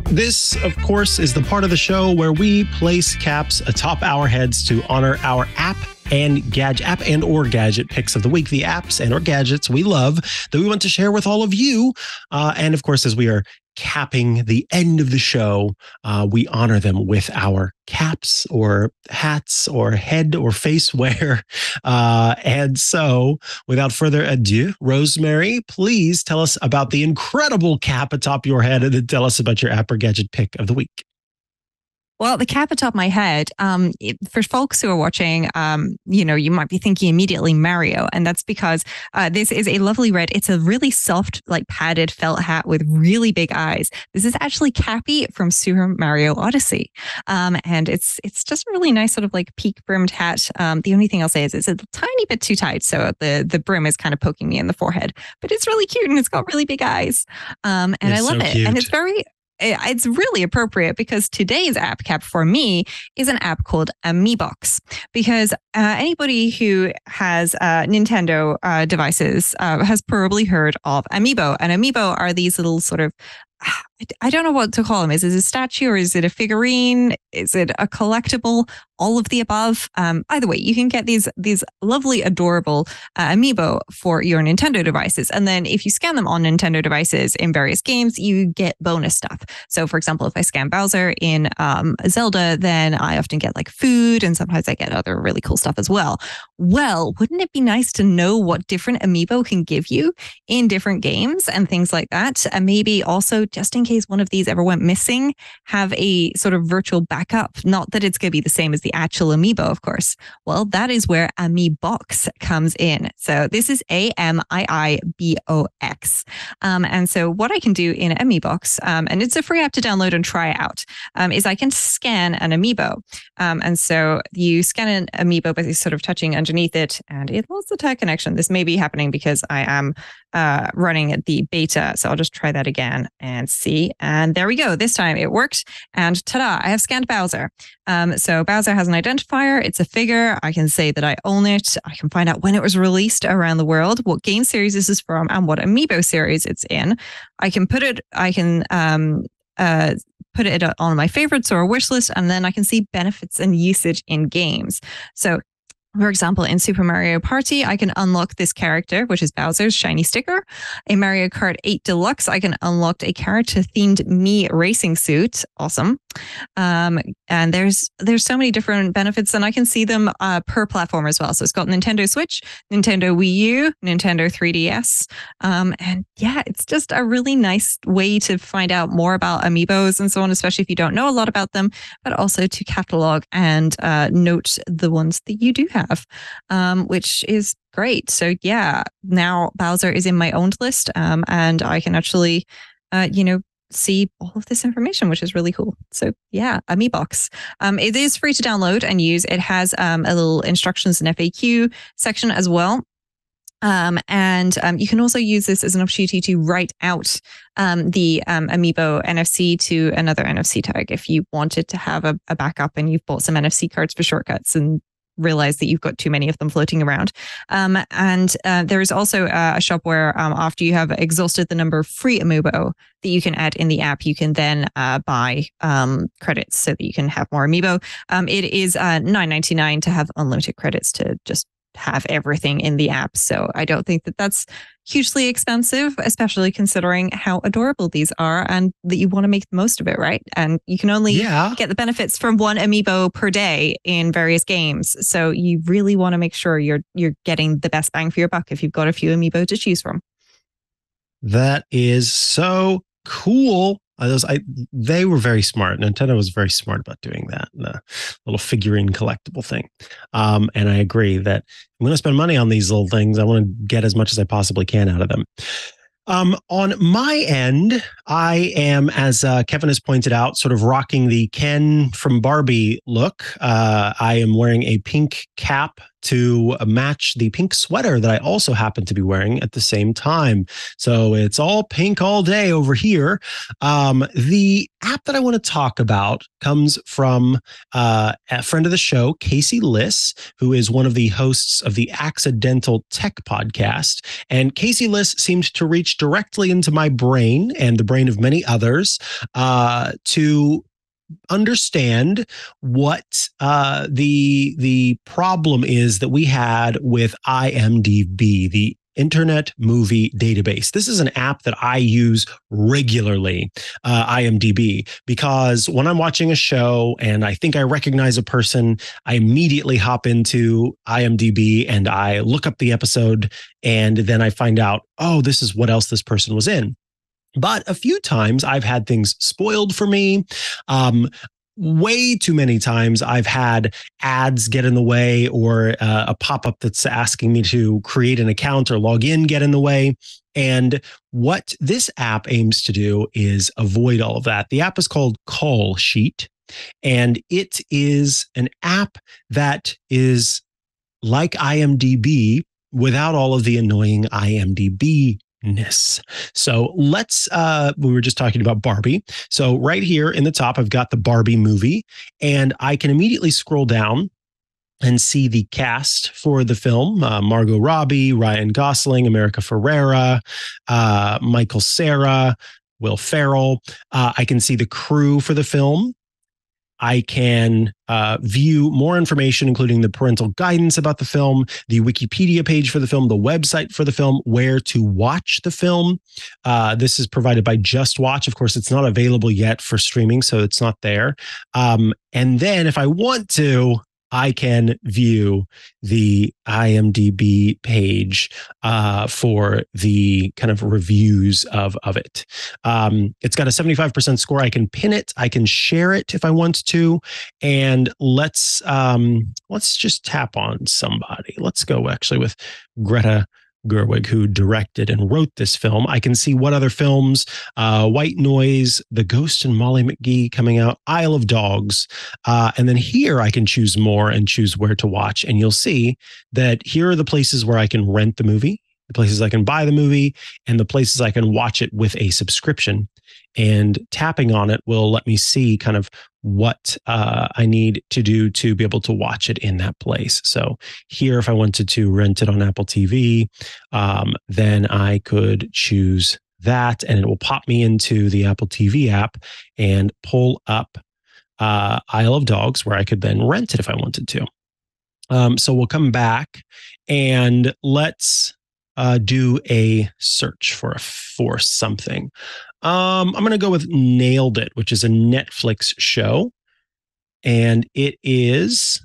This, of course, is the part of the show where we place caps atop our heads to honor our app and gadget picks of the week, the apps and or gadgets we love that we want to share with all of you. And of course, as we are capping the end of the show, we honor them with our caps or hats or head or face wear. And so without further ado, Rosemary, please tell us about the incredible cap atop your head and then tell us about your app or gadget pick of the week. Well, the cap atop my head, for folks who are watching, you might be thinking immediately Mario. And that's because this is a lovely red. It's a really soft, like padded felt hat with really big eyes. This is actually Cappy from Super Mario Odyssey. And it's just a really nice sort of like peak brimmed hat. The only thing I'll say is it's a tiny bit too tight. So the brim is kind of poking me in the forehead. But it's really cute and it's got really big eyes. And I love it. Cute. And it's really appropriate because today's app cap for me is an app called Amiibox. Because anybody who has Nintendo devices has probably heard of Amiibo. And Amiibo are these little sort of I don't know what to call them. Is it a statue or is it a figurine? Is it a collectible? All of the above. Either way, you can get these lovely, adorable amiibo for your Nintendo devices. And then if you scan them on Nintendo devices in various games, you get bonus stuff. So for example, if I scan Bowser in Zelda, then I often get like food, and sometimes I get other really cool stuff as well. Well, wouldn't it be nice to know what different amiibo can give you in different games and things like that? And maybe also, just in case one of these ever went missing, have a sort of virtual backup. Not that it's going to be the same as the actual amiibo, of course. Well, that is where Amiibox comes in. So this is AMIIBOX. And so what I can do in Amiibox, and it's a free app to download and try out, is I can scan an amiibo. And so you scan an amiibo by sort of touching underneath it, and it lost the tag connection. This may be happening because I am running the beta. So I'll just try that again and see. And there we go. This time it worked. And ta-da, I have scanned Bowser. So Bowser has an identifier. It's a figure. I can say that I own it. I can find out when it was released around the world, what game series this is from, and what amiibo series it's in. I can put it on my favorites or a wish list, and then I can see benefits and usage in games. So for example, in Super Mario Party, I can unlock this character, which is Bowser's shiny sticker. In Mario Kart 8 Deluxe, I can unlock a character-themed Mii racing suit. Awesome. And there's so many different benefits, and I can see them per platform as well. So it's got Nintendo Switch, Nintendo Wii U, Nintendo 3DS. And yeah, it's just a really nice way to find out more about amiibos and so on, especially if you don't know a lot about them, but also to catalog and note the ones that you do have, which is great. So yeah, now Bowser is in my owned list, and I can actually, see all of this information, which is really cool. So yeah, Amiibox. It is free to download and use. It has a little instructions and FAQ section as well. And you can also use this as an opportunity to write out the Amiibo NFC to another NFC tag if you wanted to have a backup and you've bought some NFC cards for shortcuts and realize that you've got too many of them floating around. And there is also a shop where after you have exhausted the number of free amiibo that you can add in the app, you can then buy credits so that you can have more amiibo. It is $9.99 to have unlimited credits to just have everything in the app. So I don't think that that's hugely expensive, especially considering how adorable these are and that you want to make the most of it, right? And you can only get the benefits from one amiibo per day in various games. So you really want to make sure you're getting the best bang for your buck if you've got a few amiibo to choose from. That is so cool. They were very smart. Nintendo was very smart about doing that, the little figurine collectible thing. And I agree that I'm going to spend money on these little things. I want to get as much as I possibly can out of them. On my end, I am, as Kevin has pointed out, sort of rocking the Ken from Barbie look. I am wearing a pink cap to match the pink sweater that I also happen to be wearing at the same time. So it's all pink all day over here. The app that I want to talk about comes from a friend of the show, Casey Liss, who is one of the hosts of the Accidental Tech podcast. And Casey Liss seemed to reach directly into my brain and the brain of many others to understand what the problem is that we had with IMDb, the Internet Movie Database. This is an app that I use regularly, IMDb, because when I'm watching a show and I think I recognize a person, I immediately hop into IMDb and I look up the episode, and then I find out, oh, this is what else this person was in. But a few times I've had things spoiled for me. Way too many times I've had ads get in the way, or a pop-up that's asking me to create an account or log in get in the way. And what this app aims to do is avoid all of that. The app is called Callsheet, and it is an app that is like IMDb without all of the annoying IMDb. So let's, we were just talking about Barbie. So right here in the top, I've got the Barbie movie, and I can immediately scroll down and see the cast for the film. Margot Robbie, Ryan Gosling, America Ferrera, Michael Cera, Will Ferrell. I can see the crew for the film. I can view more information, including the parental guidance about the film, the Wikipedia page for the film, the website for the film, where to watch the film. This is provided by Just Watch. Of course, it's not available yet for streaming, so it's not there. And then if I want to, I can view the IMDb page for the kind of reviews of it. It's got a 75% score. I can pin it. I can share it if I want to. And let's just tap on somebody. Let's go actually with Greta Gerwig, who directed and wrote this film. I can see what other films, White Noise, The Ghost and Molly McGee coming out, Isle of Dogs. And then here I can choose more and choose where to watch. And you'll see that here are the places where I can rent the movie, the places I can buy the movie, and the places I can watch it with a subscription. And tapping on it will let me see kind of what I need to do to be able to watch it in that place. So here, if I wanted to rent it on Apple TV, then I could choose that, and it will pop me into the Apple TV app and pull up Isle of Dogs, where I could then rent it if I wanted to. So we'll come back and let's do a search for something. I'm going to go with Nailed It, which is a Netflix show. And it is,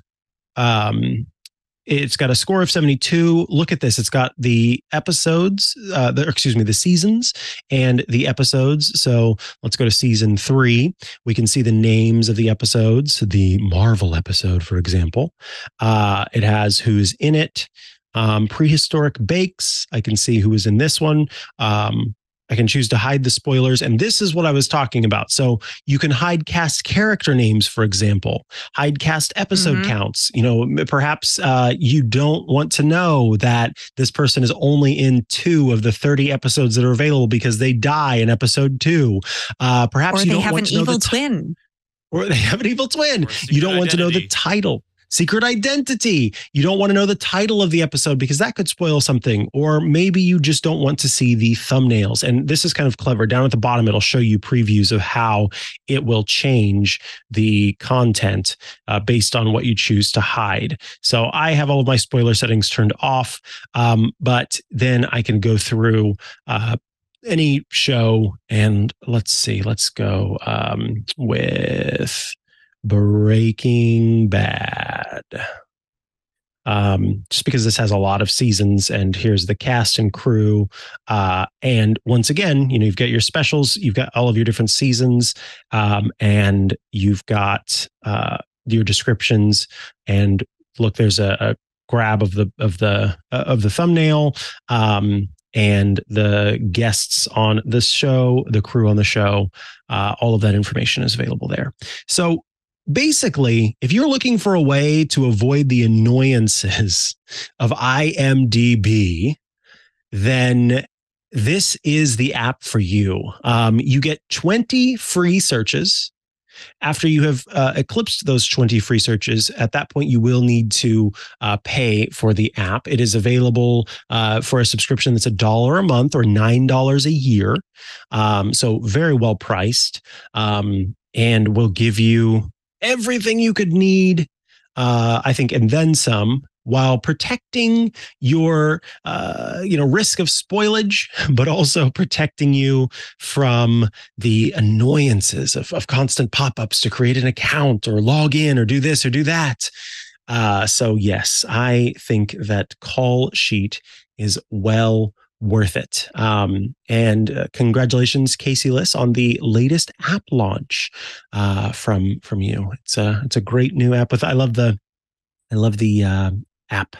it's got a score of 72. Look at this. It's got the episodes, the seasons and the episodes. So let's go to season 3. We can see the names of the episodes, the Marvel episode, for example. It has who's in it. Prehistoric Bakes. I can see who is in this one. I can choose to hide the spoilers. And this is what I was talking about. So you can hide cast character names, for example, hide cast episode counts. You know, perhaps you don't want to know that this person is only in 2 of the 30 episodes that are available because they die in episode 2. Perhaps you don't want to know the twin. Or they have an evil twin. You don't want to know the title. Secret identity. You don't want to know the title of the episode because that could spoil something. Or maybe you just don't want to see the thumbnails. And this is kind of clever. Down at the bottom, it'll show you previews of how it will change the content based on what you choose to hide. So I have all of my spoiler settings turned off, but then I can go through any show and let's see. Let's go with Breaking Bad. Just because this has a lot of seasons, and here's the cast and crew. And once again, you know, you've got your specials, you've got all of your different seasons, and you've got your descriptions. And look, there's a grab of the thumbnail. And the guests on the show, the crew on the show, all of that information is available there. So basically, if you're looking for a way to avoid the annoyances of IMDb, then this is the app for you. You get 20 free searches. After you have eclipsed those 20 free searches, at that point, you will need to pay for the app. It is available for a subscription that's $1 a month or $9 a year. So very well priced, and will give you everything you could need, I think, and then some, while protecting your, risk of spoilage, but also protecting you from the annoyances of constant pop-ups to create an account or log in or do this or do that. So yes, I think that Callsheet is well worth it. And congratulations, Casey Liss, on the latest app launch from you. It's a great new app with, I love the app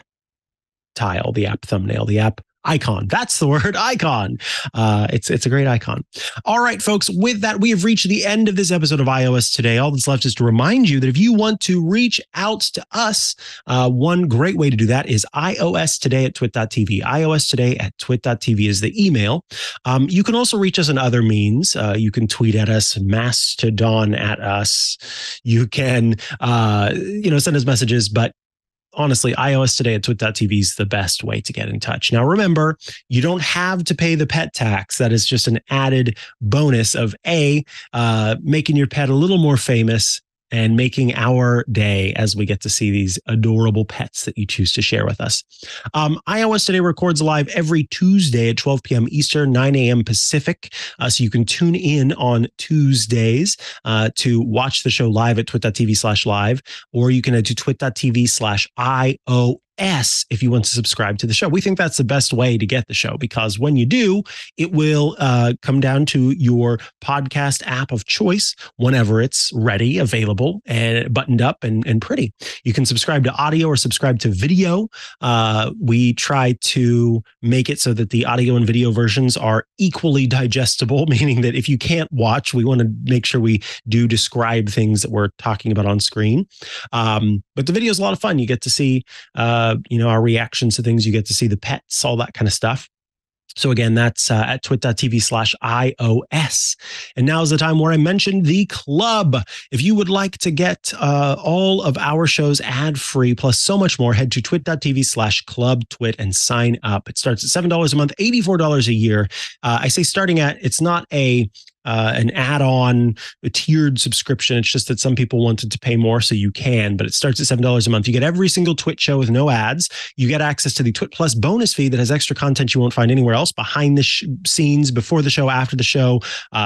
tile, the app thumbnail, the app icon. That's the word, icon. It's a great icon. All right, folks, with that, we have reached the end of this episode of iOS Today. All that's left is to remind you that if you want to reach out to us, one great way to do that is iOStoday@twit.tv. iOStoday@twit.tv is the email. You can also reach us on other means. You can tweet at us, Mastodon at us. You can, send us messages, but honestly, iOS Today at twit.tv is the best way to get in touch. Now, remember, you don't have to pay the pet tax. That is just an added bonus of making your pet a little more famous and making our day as we get to see these adorable pets that you choose to share with us. iOS Today records live every Tuesday at 12 p.m. Eastern, 9 a.m. Pacific. So you can tune in on Tuesdays to watch the show live at twit.tv/live, or you can head to twit.tv/IOS if you want to subscribe to the show. We think that's the best way to get the show, because when you do, it will come down to your podcast app of choice whenever it's ready, available, and buttoned up and pretty. You can subscribe to audio or subscribe to video. We try to make it so that the audio and video versions are equally digestible, meaning that if you can't watch, we want to make sure we do describe things that we're talking about on screen. But the video is a lot of fun. You get to see our reactions to things. You get to see the pets, all that kind of stuff. So again, that's at twit.tv/IOS. And now is the time where I mentioned the club. If you would like to get all of our shows ad-free, plus so much more, head to twit.tv/clubtwit and sign up. It starts at $7 a month, $84 a year. I say starting at, it's not an add-on, a tiered subscription. It's just that some people wanted to pay more, so you can, but it starts at $7 a month. You get every single TWiT show with no ads. You get access to the TWiT Plus bonus feed that has extra content you won't find anywhere else, behind the scenes, before the show, after the show.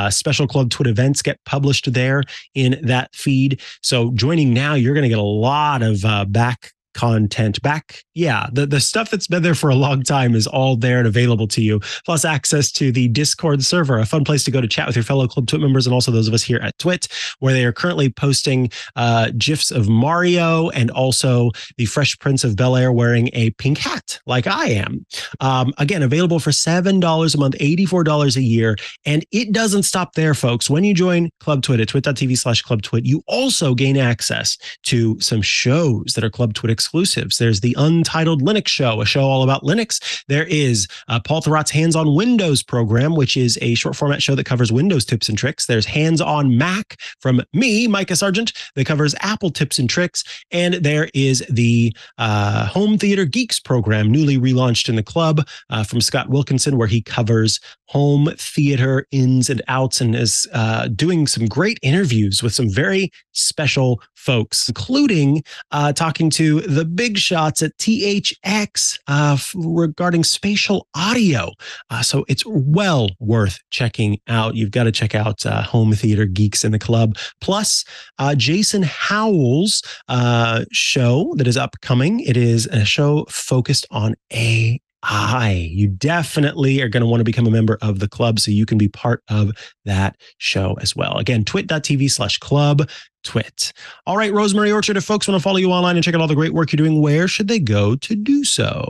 Special Club TWiT events get published there in that feed. So joining now, you're going to get a lot of content back. Yeah, the stuff that's been there for a long time is all there and available to you, plus access to the Discord server, a fun place to go to chat with your fellow Club TWiT members and also those of us here at TWiT, where they are currently posting GIFs of Mario and also the Fresh Prince of Bel-Air wearing a pink hat like I am. Again, available for $7 a month, $84 a year. And it doesn't stop there, folks. When you join Club TWiT at twit.tv/clubtwit, you also gain access to some shows that are Club TWiT exclusives. There's the Untitled Linux Show, a show all about Linux. There is Paul Thurrott's Hands on Windows program, which is a short format show that covers Windows tips and tricks. There's Hands on Mac from me, Mikah Sargent, that covers Apple tips and tricks. And there is the Home Theater Geeks program, newly relaunched in the club, from Scott Wilkinson, where he covers home theater ins and outs and is doing some great interviews with some very special folks, including talking to the big shots at THX regarding spatial audio. So it's well worth checking out. You've got to check out Home Theater Geeks in the club. Plus, Jason Howell's show that is upcoming. It is a show focused on AI. You definitely are going to want to become a member of the club so you can be part of that show as well. Again, twit.tv/clubtwit. All right, Rosemary Orchard, if folks want to follow you online and check out all the great work you're doing, where should they go to do so?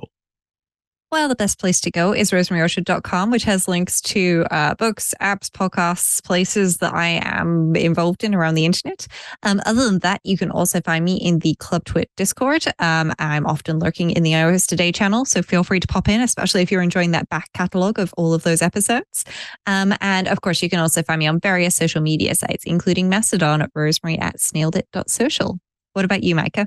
Well, the best place to go is rosemaryorchard.com, which has links to books, apps, podcasts, places that I am involved in around the internet. Other than that, you can also find me in the Club TWiT Discord. I'm often lurking in the iOS Today channel, so feel free to pop in, especially if you're enjoying that back catalogue of all of those episodes. And of course, you can also find me on various social media sites, including Mastodon at rosemary@snailedit.social. What about you, Mikah?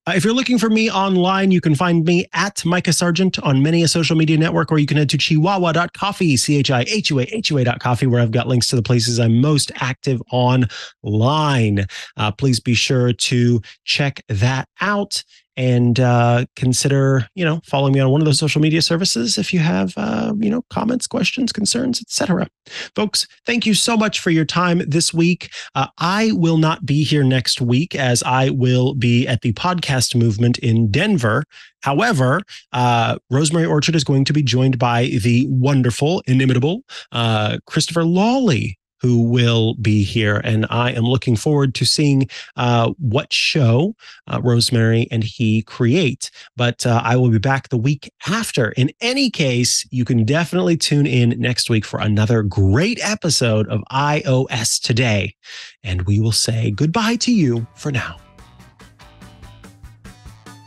If you're looking for me online, you can find me at Mikah Sargent on many a social media network, or you can head to chihuahua.coffee, CHIHUAHUA.coffee, where I've got links to the places I'm most active online. Please be sure to check that out. And consider, following me on one of those social media services if you have, comments, questions, concerns, etc. Folks, thank you so much for your time this week. I will not be here next week, as I will be at the podcast movement in Denver. However, Rosemary Orchard is going to be joined by the wonderful, inimitable Christopher Lawley, who will be here. And I am looking forward to seeing what show Rosemary and he create. But I will be back the week after. In any case, you can definitely tune in next week for another great episode of iOS Today. And we will say goodbye to you for now.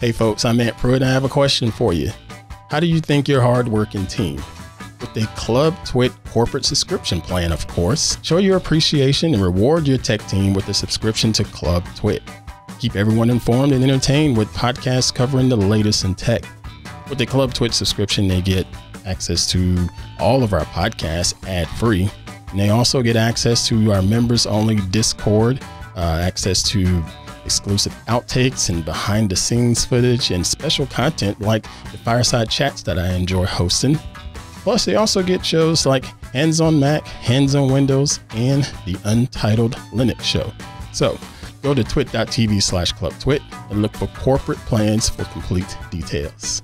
Hey folks, I'm Ant Pruitt and I have a question for you. How do you think your hardworking team, with a Club TWiT corporate subscription plan, of course, show your appreciation and reward your tech team with a subscription to Club TWiT? keep everyone informed and entertained with podcasts covering the latest in tech. With the Club TWiT subscription, they get access to all of our podcasts ad-free. And they also get access to our members-only Discord, access to exclusive outtakes and behind-the-scenes footage and special content like the fireside chats that I enjoy hosting. Plus, they also get shows like Hands on Mac, Hands on Windows, and the Untitled Linux Show. So go to twit.tv/clubtwit and look for corporate plans for complete details.